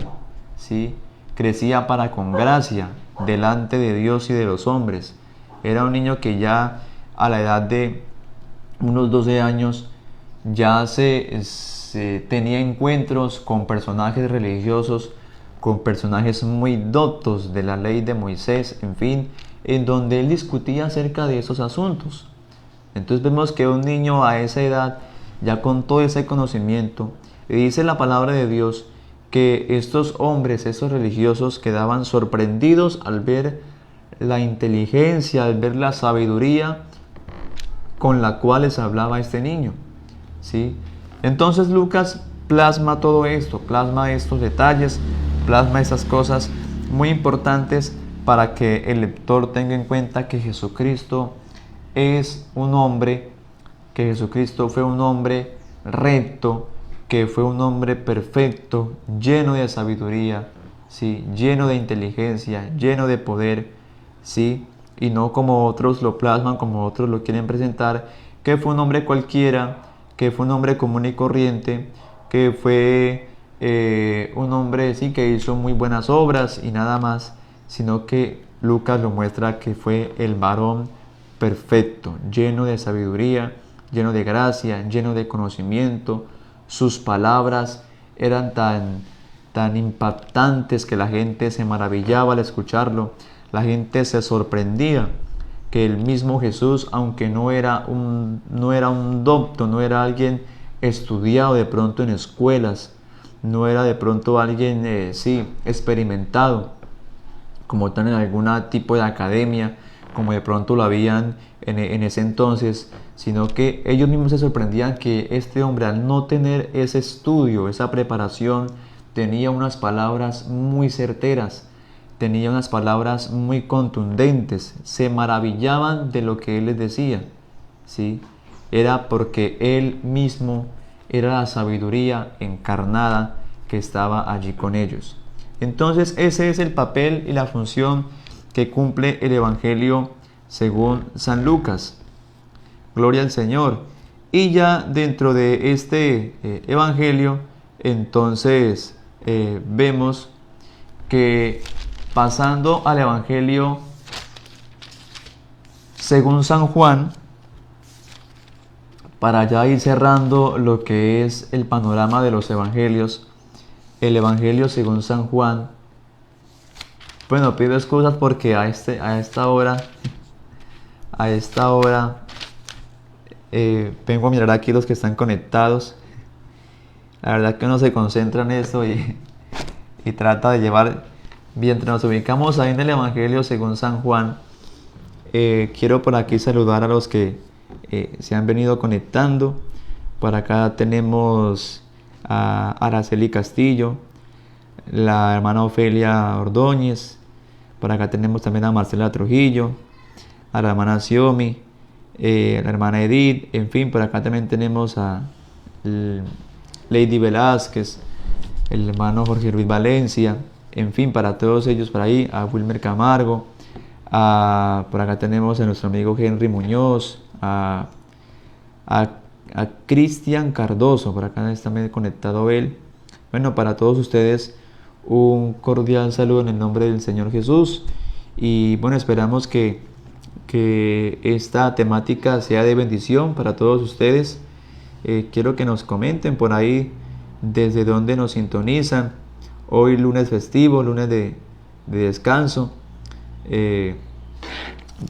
¿sí? Crecía para con gracia delante de Dios y de los hombres. Era un niño que ya a la edad de unos 12 años ya se tenía encuentros con personajes religiosos, con personajes muy doctos de la ley de Moisés, en fin, en donde él discutía acerca de esos asuntos. Entonces vemos que un niño a esa edad, ya con todo ese conocimiento, y dice la palabra de Dios que estos hombres, estos religiosos, quedaban sorprendidos al ver la inteligencia, al ver la sabiduría con la cual les hablaba este niño, ¿sí? Entonces Lucas plasma todo esto, plasma estos detalles, plasma estas cosas muy importantes para que el lector tenga en cuenta que Jesucristo es un hombre, que Jesucristo fue un hombre recto, que fue un hombre perfecto, lleno de sabiduría, ¿sí? Lleno de inteligencia, lleno de poder, ¿sí? Y no como otros lo plasman, como otros lo quieren presentar, que fue un hombre cualquiera, que fue un hombre común y corriente, que fue un hombre sí, que hizo muy buenas obras y nada más, sino que Lucas lo muestra que fue el varón perfecto, lleno de sabiduría, lleno de gracia, lleno de conocimiento. Sus palabras eran tan impactantes que la gente se maravillaba al escucharlo. La gente se sorprendía que el mismo Jesús, aunque no era un docto, no era alguien estudiado de pronto en escuelas, no era de pronto alguien experimentado como tal en algún tipo de academia, como de pronto lo habían en ese entonces, sino que ellos mismos se sorprendían que este hombre, al no tener ese estudio, esa preparación, tenía unas palabras muy certeras, tenía unas palabras muy contundentes, se maravillaban de lo que él les decía, ¿sí? Era porque él mismo era la sabiduría encarnada que estaba allí con ellos. Entonces ese es el papel y la función que cumple el Evangelio según San Lucas. Gloria al Señor. Y ya dentro de este Evangelio, entonces vemos que pasando al Evangelio según San Juan, para ya ir cerrando lo que es el panorama de los evangelios, el evangelio según San Juan. Bueno, pido excusas porque a esta hora vengo a mirar aquí los que están conectados. La verdad que uno se concentra en esto y trata de llevar. Mientras nos ubicamos ahí en el evangelio según San Juan, quiero por aquí saludar a los que se han venido conectando. Por acá tenemos a Araceli Castillo, la hermana Ofelia Ordóñez. Por acá tenemos también a Marcela Trujillo, a la hermana Xiomi, la hermana Edith. En fin, por acá también tenemos a Lady Velázquez, el hermano Jorge Luis Valencia. En fin, para todos ellos por ahí, a Wilmer Camargo. Por acá tenemos a nuestro amigo Henry Muñoz, a Cristian Cardoso, por acá está conectado él. Bueno, para todos ustedes un cordial saludo en el nombre del Señor Jesús. Y bueno, esperamos que esta temática sea de bendición para todos ustedes. Quiero que nos comenten por ahí desde dónde nos sintonizan. Hoy lunes festivo, lunes de descanso,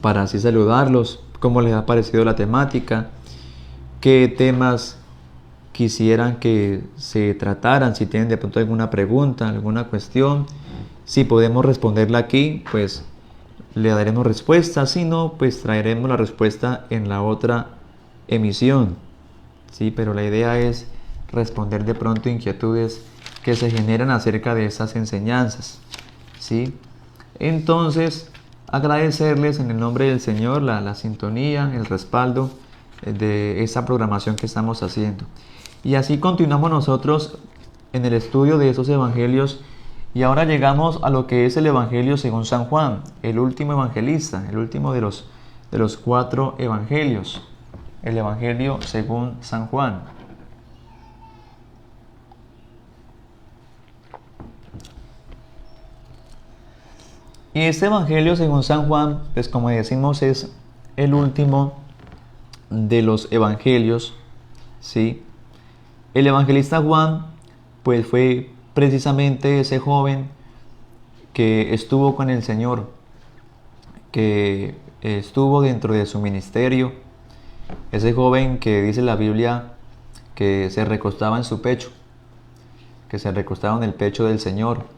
para así saludarlos, cómo les ha parecido la temática, qué temas quisieran que se trataran, si tienen de pronto alguna pregunta, alguna cuestión, si podemos responderla aquí, pues le daremos respuesta, si no, pues traeremos la respuesta en la otra emisión, ¿sí? Pero la idea es responder de pronto inquietudes que se generan acerca de estas enseñanzas, ¿sí? Entonces, agradecerles en el nombre del Señor la sintonía, el respaldo de esta programación que estamos haciendo. Y así continuamos nosotros en el estudio de esos evangelios, y ahora llegamos a lo que es el evangelio según San Juan, el último evangelista, el último de los 4 evangelios, el evangelio según San Juan. Y este evangelio según San Juan, pues como decimos, es el último de los evangelios, ¿sí? El evangelista Juan, pues fue precisamente ese joven que estuvo con el Señor, que estuvo dentro de su ministerio, ese joven que dice la Biblia que se recostaba en su pecho, que se recostaba en el pecho del Señor,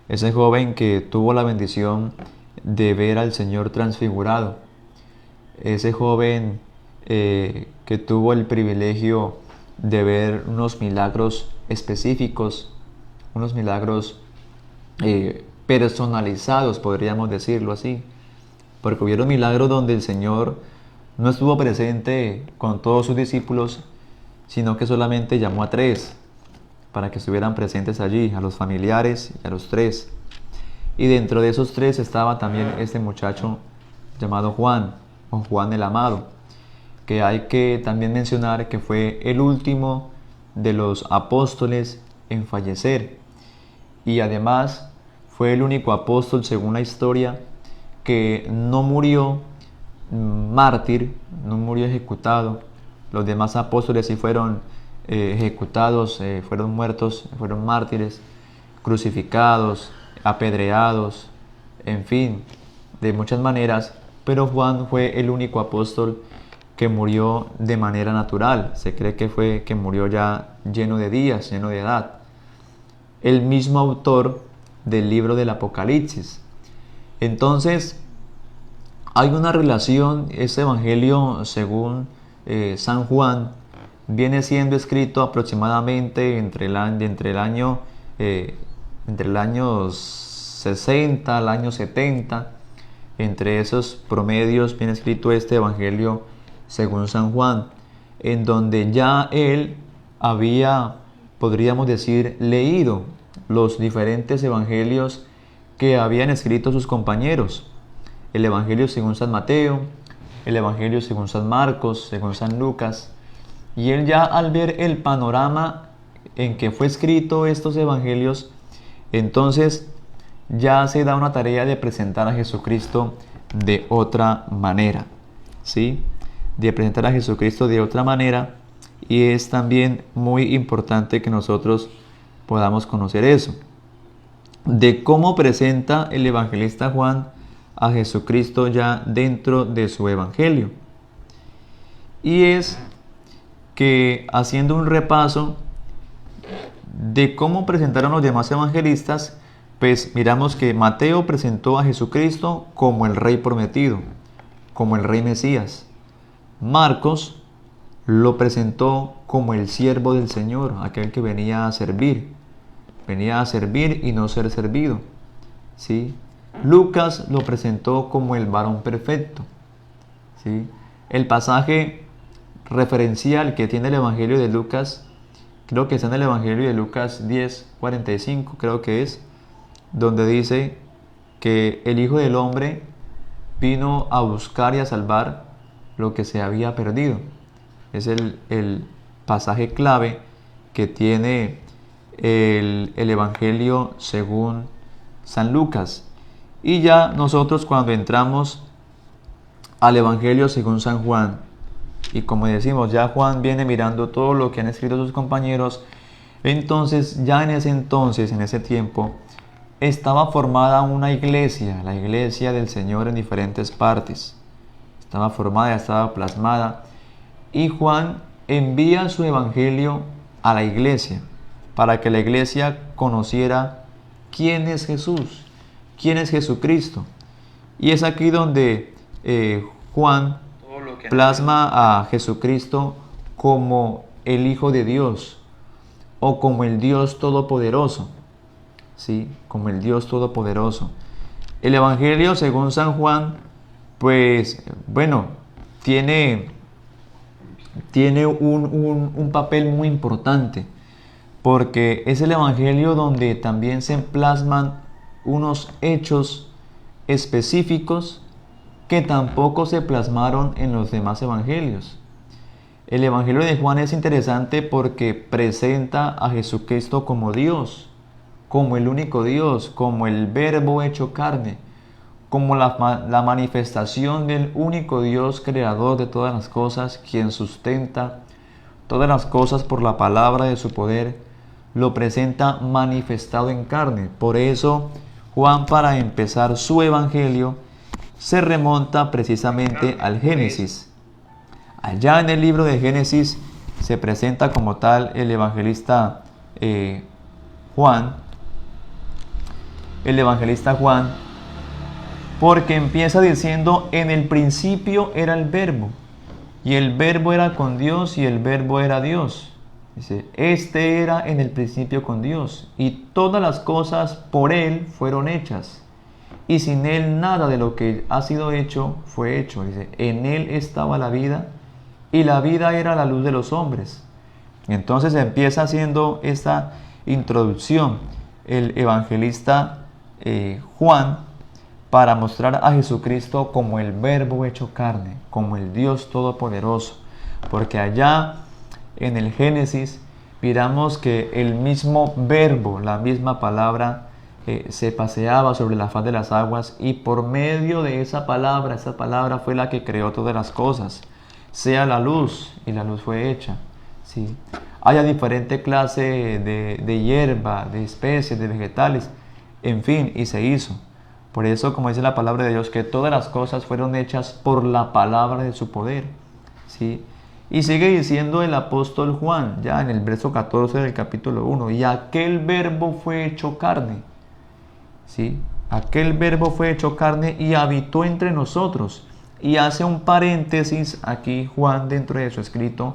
ese joven que tuvo la bendición de ver al Señor transfigurado, ese joven que tuvo el privilegio de ver unos milagros específicos, unos milagros personalizados, podríamos decirlo así, porque hubieron milagros donde el Señor no estuvo presente con todos sus discípulos, sino que solamente llamó a 3 para que estuvieran presentes allí, a los familiares y a los 3. Y dentro de esos 3 estaba también este muchacho llamado Juan, o Juan el Amado, que hay que también mencionar que fue el último de los apóstoles en fallecer, y además fue el único apóstol, según la historia, que no murió mártir, no murió ejecutado. Los demás apóstoles sí fueron ejecutados, fueron muertos, fueron mártires, crucificados, apedreados, en fin, de muchas maneras, pero Juan fue el único apóstol que murió de manera natural. Se cree que fue que murió ya lleno de días, lleno de edad. El mismo autor del libro del Apocalipsis. Entonces, hay una relación. Este evangelio según San Juan viene siendo escrito aproximadamente entre el año 60 al año 70. Entre esos promedios viene escrito este evangelio según San Juan, en donde ya él había, podríamos decir, leído los diferentes evangelios que habían escrito sus compañeros. El evangelio según San Mateo, el evangelio según San Marcos, según San Lucas. Y él ya, al ver el panorama en que fue escrito estos evangelios, entonces ya se da una tarea de presentar a Jesucristo de otra manera. ¿sí? De presentar a Jesucristo de otra manera, y es también muy importante que nosotros podamos conocer eso, de cómo presenta el evangelista Juan a Jesucristo ya dentro de su evangelio. Y es que, haciendo un repaso de cómo presentaron los demás evangelistas, pues miramos que Mateo presentó a Jesucristo como el Rey prometido, como el Rey Mesías. Marcos lo presentó como el siervo del Señor, aquel que venía a servir y no ser servido, ¿sí? Lucas lo presentó como el varón perfecto, ¿sí? El pasaje referencial que tiene el Evangelio de Lucas, creo que está en el Evangelio de Lucas 10:45, creo que es, donde dice que el Hijo del Hombre vino a buscar y a salvar lo que se había perdido. Es el pasaje clave que tiene el Evangelio según San Lucas. Y ya nosotros, cuando entramos al Evangelio según San Juan, y como decimos, ya Juan viene mirando todo lo que han escrito sus compañeros, entonces ya en ese tiempo, estaba formada una iglesia, la iglesia del Señor, en diferentes partes. Estaba formada, estaba plasmada, y Juan envía su evangelio a la iglesia para que la iglesia conociera quién es Jesús, quién es Jesucristo. Y es aquí donde Juan plasma a Jesucristo como el Hijo de Dios, o como el Dios Todopoderoso, ¿sí? Como el Dios Todopoderoso. El Evangelio según San Juan, pues, bueno, tiene un papel muy importante, porque es el Evangelio donde también se plasman unos hechos específicos que tampoco se plasmaron en los demás evangelios. El Evangelio de Juan es interesante porque presenta a Jesucristo como Dios, como el único Dios, como el Verbo hecho carne, como la manifestación del único Dios creador de todas las cosas, quien sustenta todas las cosas por la palabra de su poder, lo presenta manifestado en carne. Por eso Juan, para empezar su evangelio, se remonta precisamente al Génesis. Allá en el libro de Génesis se presenta como tal el evangelista Juan, porque empieza diciendo: en el principio era el Verbo, y el Verbo era con Dios, y el Verbo era Dios. Dice, este era en el principio con Dios, y todas las cosas por Él fueron hechas, y sin Él nada de lo que ha sido hecho fue hecho. Dice, en Él estaba la vida, y la vida era la luz de los hombres. Entonces empieza haciendo esta introducción el evangelista Juan, para mostrar a Jesucristo como el Verbo hecho carne, como el Dios Todopoderoso. Porque allá en el Génesis miramos que el mismo Verbo, la misma palabra, se paseaba sobre la faz de las aguas, y por medio de esa palabra fue la que creó todas las cosas. Sea la luz, y la luz fue hecha. ¿Sí? Haya diferente clase de hierba, de especies, de vegetales, en fin, y se hizo. Por eso, como dice la palabra de Dios, que todas las cosas fueron hechas por la palabra de su poder, ¿sí? Y sigue diciendo el apóstol Juan, ya en el verso 14 del capítulo 1, y aquel Verbo fue hecho carne, ¿sí? Aquel Verbo fue hecho carne y habitó entre nosotros. Y hace un paréntesis aquí Juan dentro de su escrito,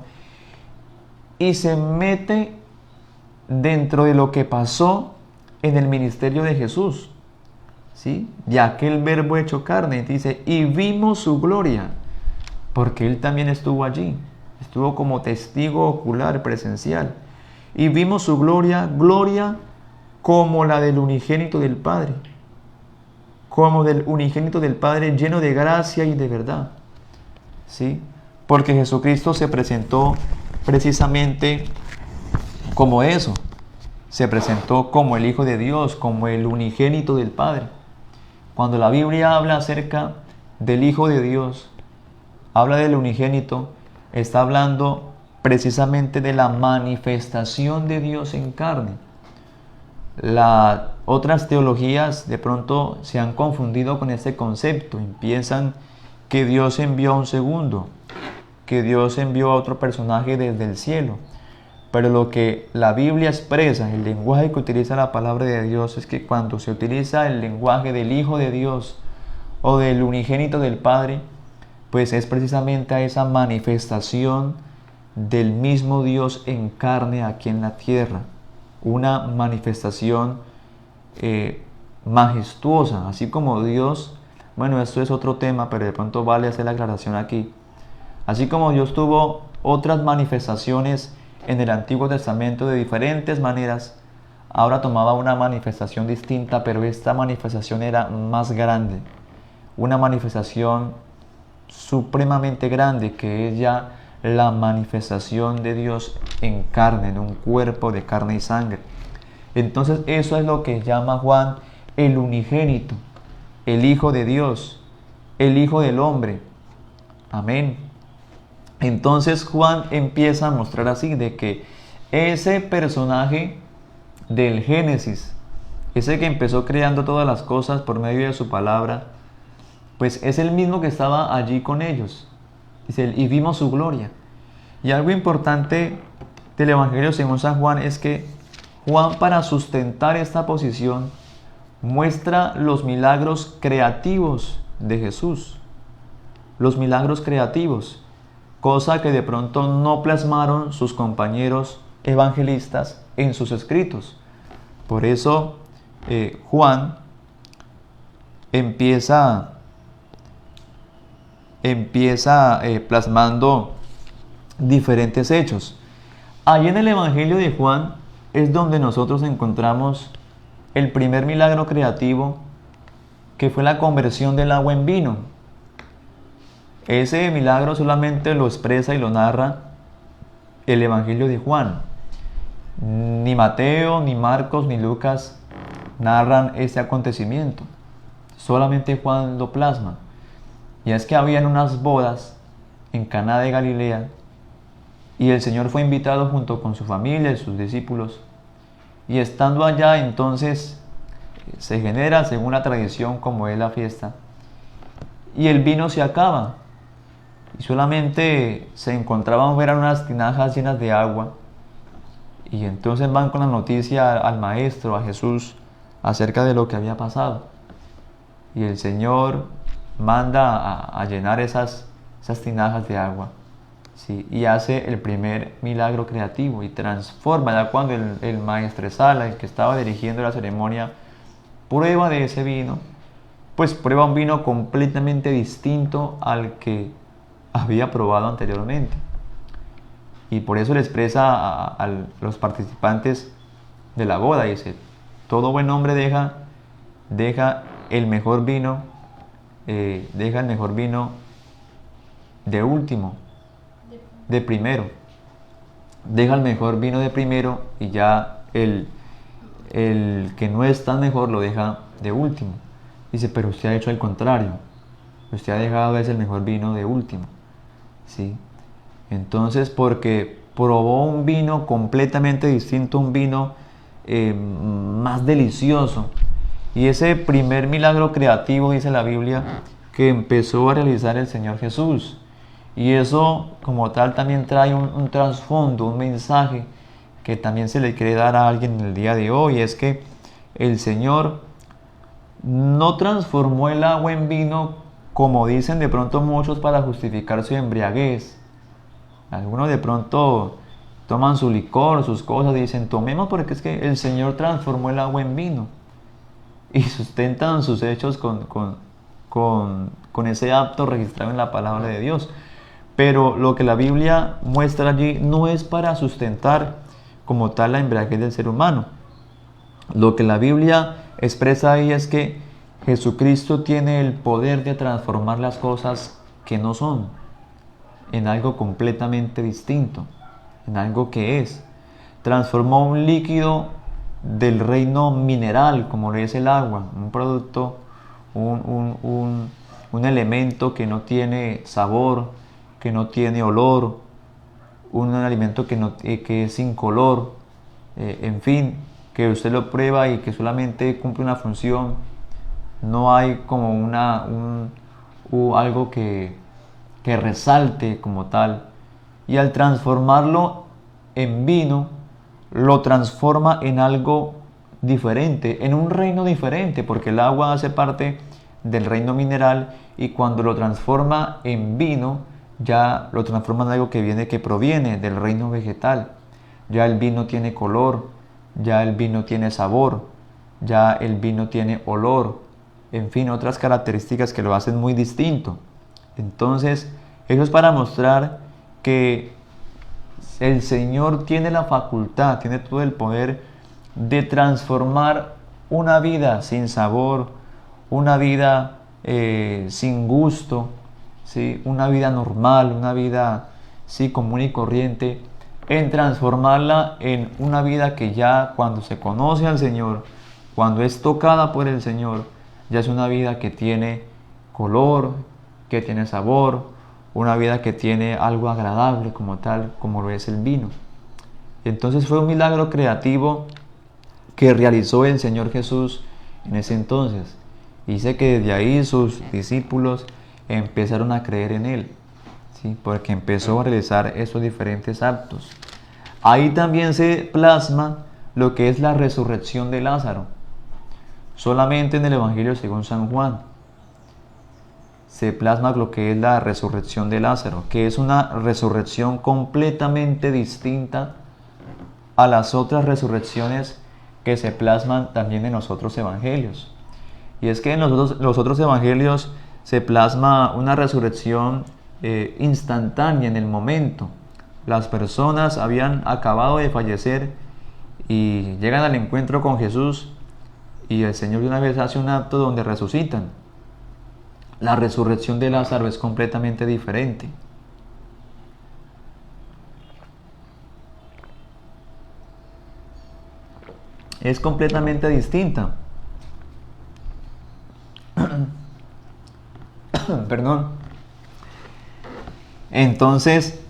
y se mete dentro de lo que pasó en el ministerio de Jesús, ¿sí? De aquel Verbo hecho carne. Dice, y vimos su gloria, porque Él también estuvo allí, estuvo como testigo ocular presencial. Y vimos su gloria, gloria como la del unigénito del Padre, como del unigénito del Padre, lleno de gracia y de verdad, ¿sí? Porque Jesucristo se presentó precisamente como eso, se presentó como el Hijo de Dios, como el unigénito del Padre. Cuando la Biblia habla acerca del Hijo de Dios, habla del unigénito, está hablando precisamente de la manifestación de Dios en carne. Otras teologías de pronto se han confundido con este concepto y piensan que Dios envió a un segundo, que Dios envió a otro personaje desde el cielo. Pero lo que la Biblia expresa, el lenguaje que utiliza la palabra de Dios, es que cuando se utiliza el lenguaje del Hijo de Dios o del unigénito del Padre, pues es precisamente a esa manifestación del mismo Dios en carne aquí en la tierra. Una manifestación majestuosa, así como Dios, bueno, esto es otro tema, pero de pronto vale hacer la aclaración aquí. Así como Dios tuvo otras manifestaciones en el Antiguo Testamento de diferentes maneras, ahora tomaba una manifestación distinta, pero esta manifestación era más grande, una manifestación supremamente grande, que es ya la manifestación de Dios en carne, en un cuerpo de carne y sangre. Entonces eso es lo que llama Juan el unigénito, el Hijo de Dios, el Hijo del hombre. Amén. Entonces Juan empieza a mostrar así de que ese personaje del Génesis, ese que empezó creando todas las cosas por medio de su palabra, pues es el mismo que estaba allí con ellos. Dice, y vimos su gloria. Y algo importante del Evangelio según San Juan es que Juan, para sustentar esta posición, muestra los milagros creativos de Jesús. Los milagros creativos, cosa que de pronto no plasmaron sus compañeros evangelistas en sus escritos. Por eso Juan empieza plasmando diferentes hechos. Allí en el Evangelio de Juan es donde nosotros encontramos el primer milagro creativo, que fue la conversión del agua en vino. Ese milagro solamente lo expresa y lo narra el Evangelio de Juan. Ni Mateo, ni Marcos, ni Lucas narran ese acontecimiento. Solamente Juan lo plasma. Y es que habían unas bodas en Caná de Galilea y el Señor fue invitado junto con su familia y sus discípulos. Y estando allá, entonces se genera, según la tradición, como es la fiesta, y el vino se acaba y solamente se encontraban, eran unas tinajas llenas de agua. Y entonces van con la noticia al maestro, a Jesús, acerca de lo que había pasado. Y el Señor manda a llenar esas tinajas de agua, ¿sí? Y hace el primer milagro creativo y transforma. Ya cuando el maestresala, el que estaba dirigiendo la ceremonia, prueba de ese vino, pues prueba un vino completamente distinto al que había probado anteriormente. Y por eso le expresa a los participantes de la boda, dice, todo buen hombre deja el mejor vino, de último, de primero. Deja el mejor vino de primero y ya el que no es tan mejor lo deja de último. Dice, pero usted ha hecho el contrario. Usted ha dejado ese el mejor vino de último. ¿Sí? Entonces, porque probó un vino completamente distinto, un vino más delicioso. Y ese primer milagro creativo, dice la Biblia, que empezó a realizar el Señor Jesús. Y eso como tal también trae un trasfondo, un mensaje que también se le quiere dar a alguien en el día de hoy. Es que el Señor no transformó el agua en vino como dicen de pronto muchos para justificar su embriaguez. Algunos de pronto toman su licor, sus cosas y dicen, tomemos porque es que el Señor transformó el agua en vino. Y sustentan sus hechos con ese acto registrado en la palabra de Dios. Pero lo que la Biblia muestra allí no es para sustentar como tal la embriaguez del ser humano. Lo que la Biblia expresa ahí es que Jesucristo tiene el poder de transformar las cosas que no son en algo completamente distinto, en algo que es. Transformó un líquido del reino mineral, como lo es el agua, un producto, un un elemento que no tiene sabor, que no tiene olor, un alimento que es incolor, en fin, que usted lo prueba y que solamente cumple una función, no hay como algo que resalte como tal. Y al transformarlo en vino, lo transforma en algo diferente, en un reino diferente, porque el agua hace parte del reino mineral y cuando lo transforma en vino, ya lo transforma en algo que proviene del reino vegetal. Ya el vino tiene color, ya el vino tiene sabor, ya el vino tiene olor, en fin, otras características que lo hacen muy distinto. Entonces, eso es para mostrar que el Señor tiene la facultad, tiene todo el poder de transformar una vida sin sabor, una vida sin gusto, ¿sí? Una vida normal, una vida común y corriente, en transformarla en una vida que ya cuando se conoce al Señor, cuando es tocada por el Señor, ya es una vida que tiene color, que tiene sabor, una vida que tiene algo agradable como tal, como lo es el vino. Entonces fue un milagro creativo que realizó el Señor Jesús en ese entonces. Dice que desde ahí sus discípulos empezaron a creer en Él, ¿sí? Porque empezó a realizar esos diferentes actos. Ahí también se plasma lo que es la resurrección de Lázaro. Solamente en el Evangelio según San Juan se plasma lo que es la resurrección de Lázaro, que es una resurrección completamente distinta a las otras resurrecciones que se plasman también en los otros evangelios. Y es que en los otros evangelios se plasma una resurrección instantánea en el momento. Las personas habían acabado de fallecer y llegan al encuentro con Jesús y el Señor de una vez hace un acto donde resucitan. La resurrección de Lázaro es completamente diferente. Es completamente distinta. Perdón. Entonces,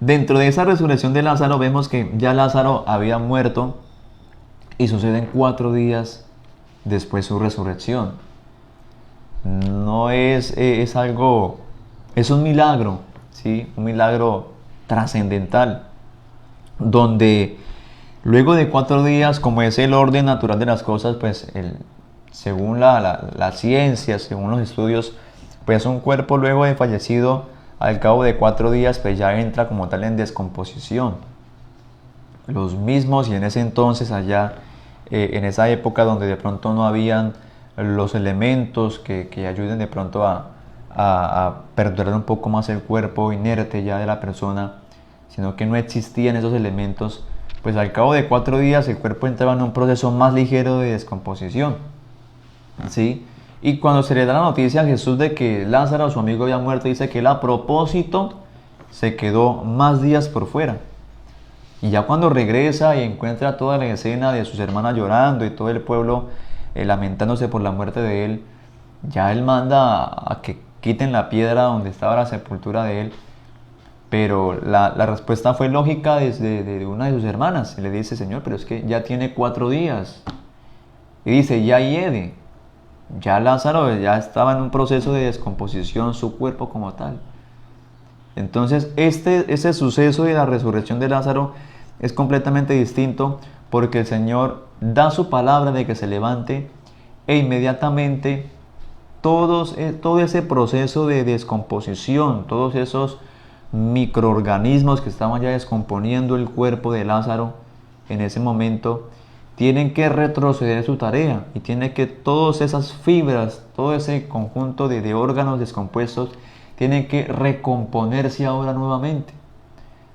dentro de esa resurrección de Lázaro vemos que ya Lázaro había muerto y suceden 4 días después su resurrección. No es algo, es un milagro, ¿sí? Un milagro trascendental, donde luego de 4 días, como es el orden natural de las cosas, pues según la ciencia, según los estudios, pues un cuerpo luego de fallecido, al cabo de 4 días, pues ya entra como tal en descomposición. Los mismos, y en ese entonces allá, en esa época donde de pronto no habían los elementos que ayuden de pronto a perdurar un poco más el cuerpo inerte ya de la persona, sino que no existían esos elementos, pues al cabo de 4 días el cuerpo entraba en un proceso más ligero de descomposición, ¿sí? Y cuando se le da la noticia a Jesús de que Lázaro, su amigo, había muerto, dice que él a propósito se quedó más días por fuera. Y ya cuando regresa y encuentra toda la escena de sus hermanas llorando y todo el pueblo lamentándose por la muerte de él, ya él manda a que quiten la piedra donde estaba la sepultura de él. Pero la respuesta fue lógica de una de sus hermanas. Y le dice: Señor, pero es que ya tiene 4 días. Y dice: ya hiede. Ya Lázaro ya estaba en un proceso de descomposición, su cuerpo como tal. Entonces ese suceso de la resurrección de Lázaro es completamente distinto, porque el Señor da su palabra de que se levante e inmediatamente todo ese proceso de descomposición, todos esos microorganismos que estaban ya descomponiendo el cuerpo de Lázaro en ese momento, tienen que retroceder su tarea y tiene que todas esas fibras, todo ese conjunto de órganos descompuestos tienen que recomponerse ahora nuevamente,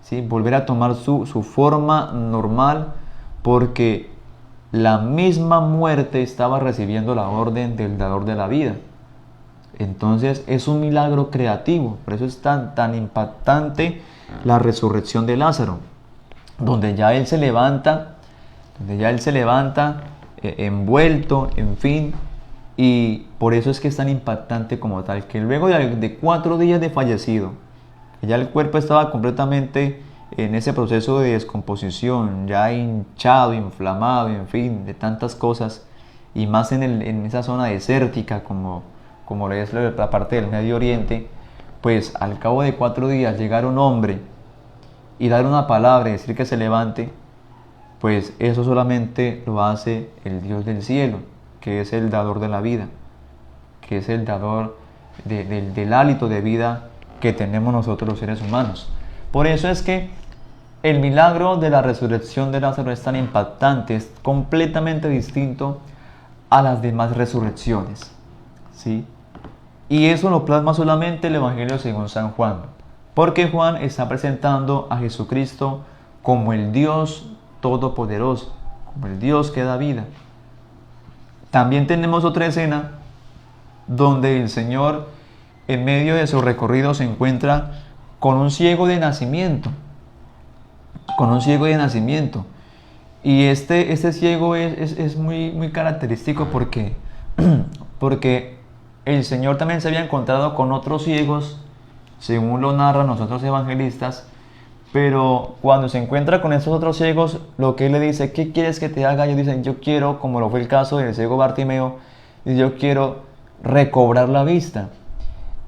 ¿sí? Volver a tomar su forma normal, porque la misma muerte estaba recibiendo la orden del dador de la vida. Entonces es un milagro creativo, por eso es tan impactante la resurrección de Lázaro, donde ya él se levanta envuelto, en fin, Y por eso es que es tan impactante como tal, que luego de 4 días de fallecido, ya el cuerpo estaba completamente en ese proceso de descomposición, ya hinchado, inflamado, en fin, de tantas cosas, y más en esa zona desértica como lo es la parte del Medio Oriente, pues al cabo de 4 días llegar un hombre y dar una palabra y decir que se levante, pues eso solamente lo hace el Dios del cielo, que es el dador de la vida, que es el dador del hálito de vida que tenemos nosotros los seres humanos. Por eso es que el milagro de la resurrección de Lázaro es tan impactante, es completamente distinto a las demás resurrecciones, ¿sí? Y eso lo plasma solamente el Evangelio según San Juan, porque Juan está presentando a Jesucristo como el Dios todopoderoso, como el Dios que da vida. También tenemos otra escena donde el Señor, en medio de su recorrido, se encuentra con un ciego de nacimiento. Y este ciego es muy característico porque el Señor también se había encontrado con otros ciegos, según lo narran los otros evangelistas, pero cuando se encuentra con estos otros ciegos, lo que él le dice: ¿qué quieres que te haga? Ellos dicen: yo quiero, como lo fue el caso del ciego Bartimeo, y yo quiero recobrar la vista.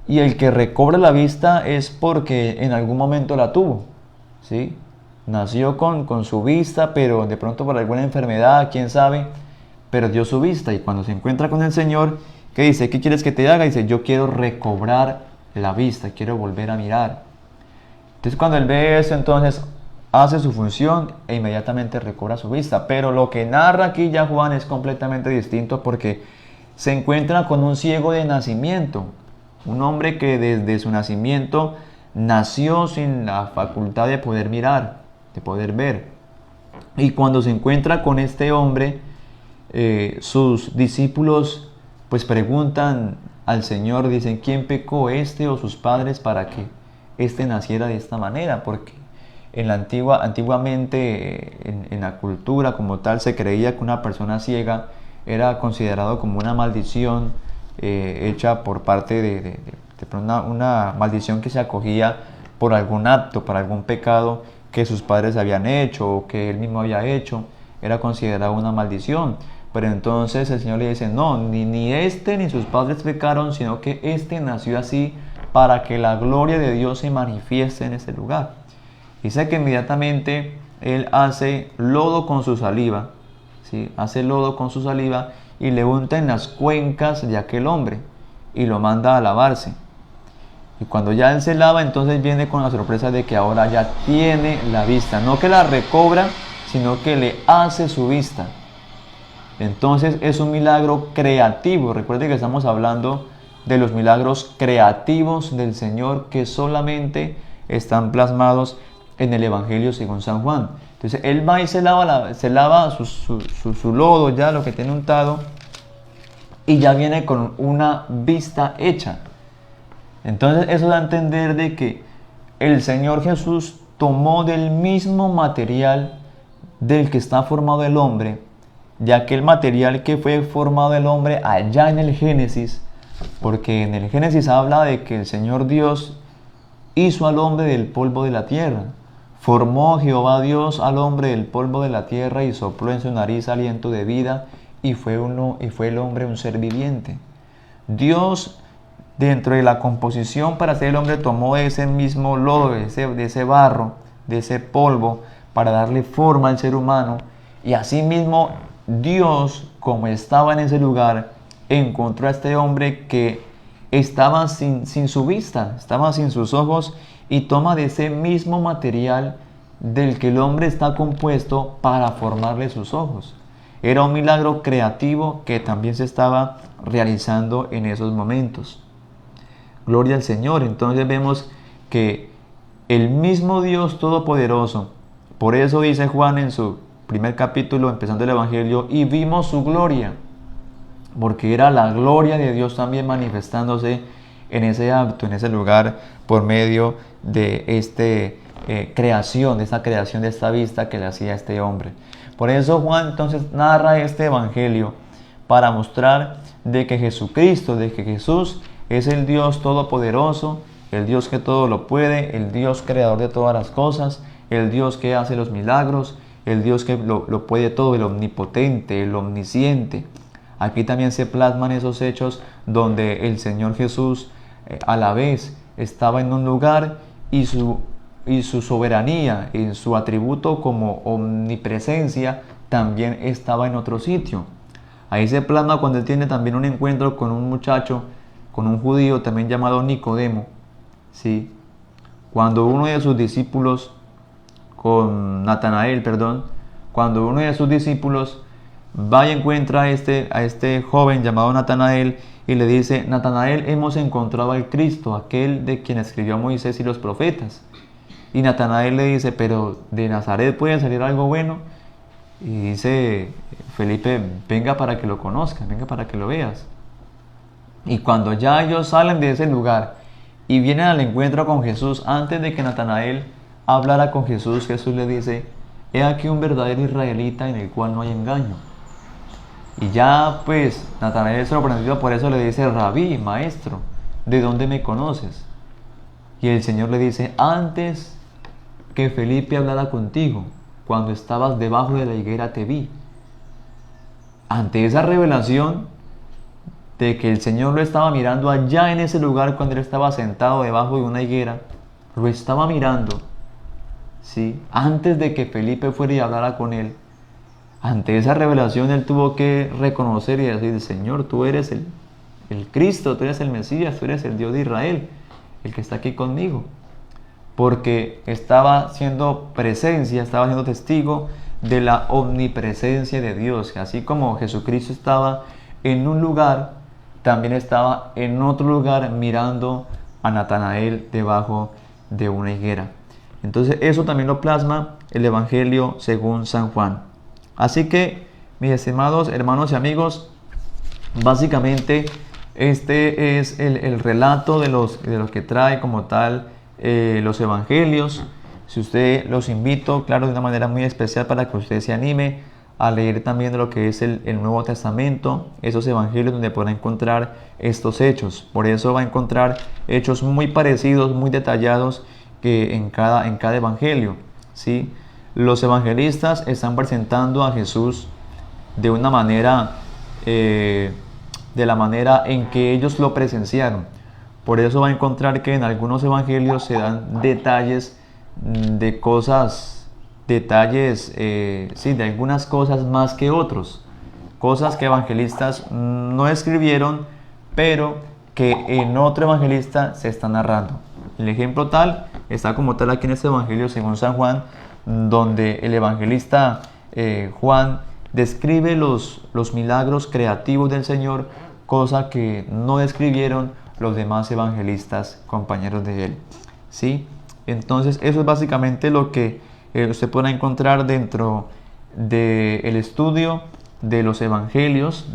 Y el que recobra la vista es porque en algún momento la tuvo, ¿sí? Nació con su vista, pero de pronto por alguna enfermedad, quién sabe, perdió su vista. Y cuando se encuentra con el Señor, ¿qué dice? ¿Qué quieres que te haga? Dice: yo quiero recobrar la vista, quiero volver a mirar. Entonces cuando él ve eso, entonces hace su función e inmediatamente recobra su vista. Pero lo que narra aquí ya Juan es completamente distinto, porque se encuentra con un ciego de nacimiento, un hombre que desde su nacimiento nació sin la facultad de poder mirar, de poder ver. Y cuando se encuentra con este hombre, sus discípulos pues preguntan al Señor, dicen: ¿quién pecó, este o sus padres, para que este naciera de esta manera? Porque antiguamente en la cultura como tal se creía que una persona ciega era considerado como una maldición hecha por parte de una maldición que se acogía por algún acto, por algún pecado que sus padres habían hecho o que él mismo había hecho. Era considerado una maldición. Pero entonces el Señor le dice: no, ni este ni sus padres pecaron, sino que este nació así para que la gloria de Dios se manifieste en ese lugar. Dice que inmediatamente él hace lodo con su saliva, ¿sí? Hace lodo con su saliva y le unta en las cuencas de aquel hombre y lo manda a lavarse. Y cuando ya él se lava, entonces viene con la sorpresa de que ahora ya tiene la vista. No que la recobra, sino que le hace su vista. Entonces es un milagro creativo. Recuerden que estamos hablando de los milagros creativos del Señor, que solamente están plasmados en el Evangelio según San Juan. Entonces él va y se lava su lodo, ya lo que tiene untado, y ya viene con una vista hecha. Entonces eso da a entender de que el Señor Jesús tomó del mismo material del que está formado el hombre, de aquel material que fue formado el hombre allá en el Génesis, porque en el Génesis habla de que el Señor Dios hizo al hombre del polvo de la tierra. Formó Jehová Dios al hombre del polvo de la tierra y sopló en su nariz aliento de vida, y fue el hombre un ser viviente. Dios, dentro de la composición para hacer el hombre, tomó ese mismo lodo, de ese barro, de ese polvo, para darle forma al ser humano. Y asimismo Dios, como estaba en ese lugar, encontró a este hombre que estaba sin su vista, estaba sin sus ojos, y toma de ese mismo material del que el hombre está compuesto para formarle sus ojos. Era un milagro creativo que también se estaba realizando en esos momentos. Gloria al Señor. Entonces vemos que el mismo Dios Todopoderoso, por eso dice Juan en su primer capítulo, empezando el Evangelio: y vimos su gloria, porque era la gloria de Dios también manifestándose en ese acto, en ese lugar, por medio de esta creación de esta vista que le hacía a este hombre. Por eso Juan entonces narra este Evangelio, para mostrar de que Jesucristo, de que Jesús es el Dios todopoderoso, el Dios que todo lo puede, el Dios creador de todas las cosas, el Dios que hace los milagros, el Dios que lo puede todo, el omnipotente, el omnisciente. Aquí también se plasman esos hechos donde el Señor Jesús a la vez estaba en un lugar y su soberanía, en su atributo como omnipresencia, también estaba en otro sitio. Ahí se plasma cuando él tiene también un encuentro con un muchacho, con un judío también llamado Nicodemo, ¿sí? Cuando uno de sus discípulos, cuando uno de sus discípulos va y encuentra a este joven llamado Natanael y le dice: Natanael, hemos encontrado al Cristo, aquel de quien escribió Moisés y los profetas. Y Natanael le dice: pero de Nazaret puede salir algo bueno. Y dice Felipe: venga para que lo conozcas, venga para que lo veas. Y cuando ya ellos salen de ese lugar y vienen al encuentro con Jesús, antes de que Natanael hablara con Jesús, Jesús le dice: he aquí un verdadero israelita en el cual no hay engaño. Y ya pues Natanael, sorprendido por eso, le dice: Rabí, maestro, ¿de dónde me conoces? Y el Señor le dice: antes que Felipe hablara contigo, cuando estabas debajo de la higuera te vi. Ante esa revelación de que el Señor lo estaba mirando allá en ese lugar, cuando él estaba sentado debajo de una higuera, lo estaba mirando, ¿sí? Antes de que Felipe fuera y hablara con él. Ante esa revelación él tuvo que reconocer y decir: Señor, tú eres el Cristo, tú eres el Mesías, tú eres el Dios de Israel, el que está aquí conmigo. Porque estaba siendo presencia, estaba siendo testigo de la omnipresencia de Dios. Así como Jesucristo estaba en un lugar, también estaba en otro lugar mirando a Natanael debajo de una higuera. Entonces eso también lo plasma el Evangelio según San Juan. Así que, mis estimados hermanos y amigos, básicamente este es el relato de los que trae como tal los evangelios. Si usted, los invito, claro, de una manera muy especial para que usted se anime a leer también de lo que es el Nuevo Testamento, esos evangelios donde podrá encontrar estos hechos. Por eso va a encontrar hechos muy parecidos, muy detallados que en cada evangelio, ¿sí? Los evangelistas están presentando a Jesús de una manera, de la manera en que ellos lo presenciaron. Por eso va a encontrar que en algunos evangelios se dan detalles de cosas, de algunas cosas más que otros. Cosas que evangelistas no escribieron, pero que en otro evangelista se está narrando. El ejemplo tal está como tal aquí en este evangelio según San Juan, donde el evangelista Juan describe los milagros creativos del Señor, cosa que no describieron los demás evangelistas compañeros de él, ¿sí? Entonces eso es básicamente lo que usted podrá encontrar dentro del estudio de los evangelios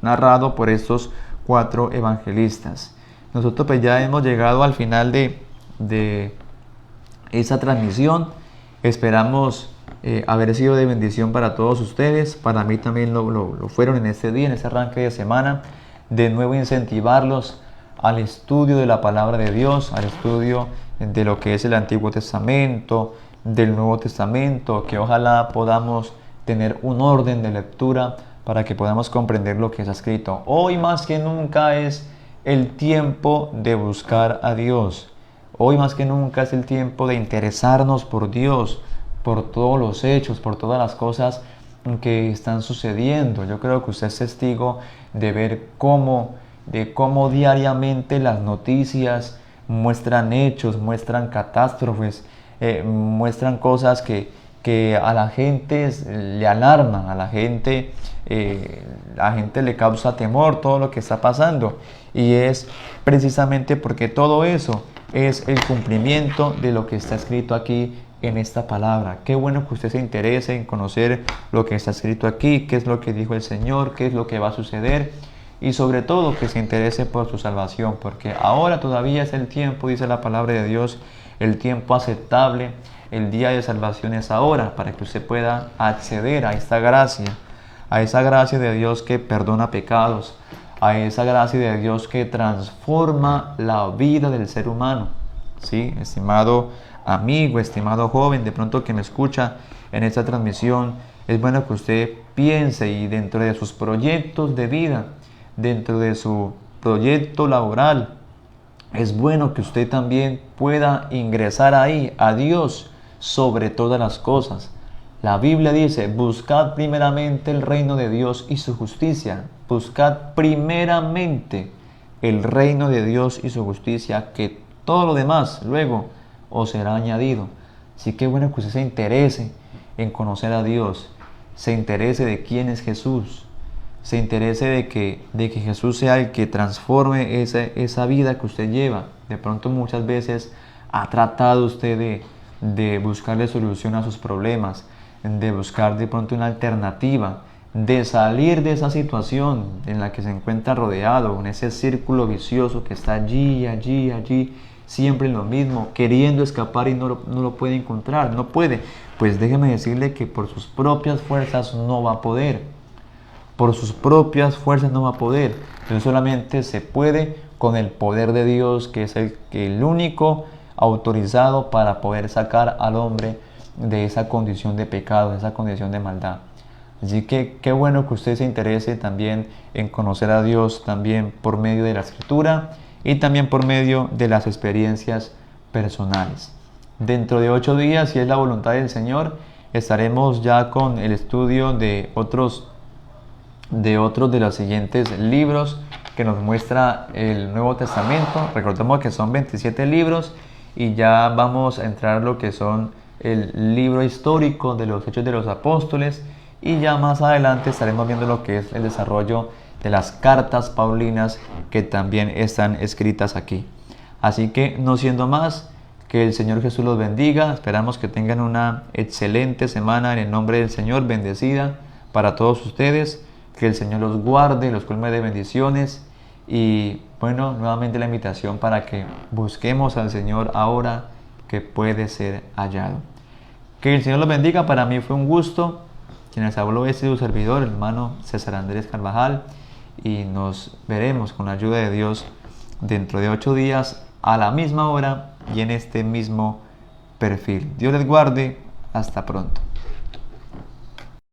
narrado por estos 4 evangelistas. Nosotros pues ya hemos llegado al final de esa transmisión. Esperamos haber sido de bendición para todos ustedes. Para mí también lo fueron en este día, en este arranque de semana. De nuevo incentivarlos al estudio de la palabra de Dios, al estudio de lo que es el Antiguo Testamento, del Nuevo Testamento, que ojalá podamos tener un orden de lectura para que podamos comprender lo que está escrito. Hoy más que nunca es el tiempo de buscar a Dios. Hoy más que nunca es el tiempo de interesarnos por Dios, por todos los hechos, por todas las cosas que están sucediendo. Yo creo que usted es testigo de ver cómo diariamente las noticias muestran hechos, muestran catástrofes, muestran cosas que a la gente le alarman, a la gente le causa temor todo lo que está pasando. Y es precisamente porque todo eso es el cumplimiento de lo que está escrito aquí en esta palabra. Qué bueno que usted se interese en conocer lo que está escrito aquí, qué es lo que dijo el Señor, qué es lo que va a suceder, y sobre todo que se interese por su salvación, porque ahora todavía es el tiempo, dice la palabra de Dios, el tiempo aceptable, el día de salvación es ahora, para que usted pueda acceder a esa gracia de Dios que perdona pecados, a esa gracia de Dios que transforma la vida del ser humano. ¿Sí? Estimado amigo, estimado joven, de pronto que me escucha en esta transmisión, es bueno que usted piense y dentro de sus proyectos de vida, dentro de su proyecto laboral, es bueno que usted también pueda ingresar ahí a Dios sobre todas las cosas. La Biblia dice, buscad primeramente el reino de Dios y su justicia. Buscad primeramente el reino de Dios y su justicia, que todo lo demás luego os será añadido. Así que bueno que usted se interese en conocer a Dios, se interese de quién es Jesús, se interese de que Jesús sea el que transforme esa vida que usted lleva. De pronto muchas veces ha tratado usted de buscarle solución a sus problemas, de buscar de pronto una alternativa, de salir de esa situación en la que se encuentra rodeado, en ese círculo vicioso que está allí, siempre en lo mismo, queriendo escapar y no lo puede encontrar, no puede. Pues déjeme decirle que por sus propias fuerzas no va a poder. Por sus propias fuerzas no va a poder. Entonces solamente se puede con el poder de Dios, que es el único autorizado para poder sacar al hombre de esa condición de pecado, de esa condición de maldad. Así que qué bueno que usted se interese también en conocer a Dios también por medio de la Escritura y también por medio de las experiencias personales. Dentro de 8 días, si es la voluntad del Señor, estaremos ya con el estudio de otros de los siguientes libros que nos muestra el Nuevo Testamento. Recordemos que son 27 libros y ya vamos a entrar a lo que son el libro histórico de los Hechos de los Apóstoles, y ya más adelante estaremos viendo lo que es el desarrollo de las cartas paulinas que también están escritas aquí. Así que no siendo más, que el Señor Jesús los bendiga. Esperamos que tengan una excelente semana en el nombre del Señor, bendecida para todos ustedes. Que el Señor los guarde, los colme de bendiciones. Y bueno, nuevamente la invitación para que busquemos al Señor ahora que puede ser hallado. Que el Señor los bendiga. Para mí fue un gusto. Quienes habló es su servidor, el hermano César Andrés Carvajal. Y nos veremos con la ayuda de Dios dentro de 8 días a la misma hora y en este mismo perfil. Dios les guarde. Hasta pronto.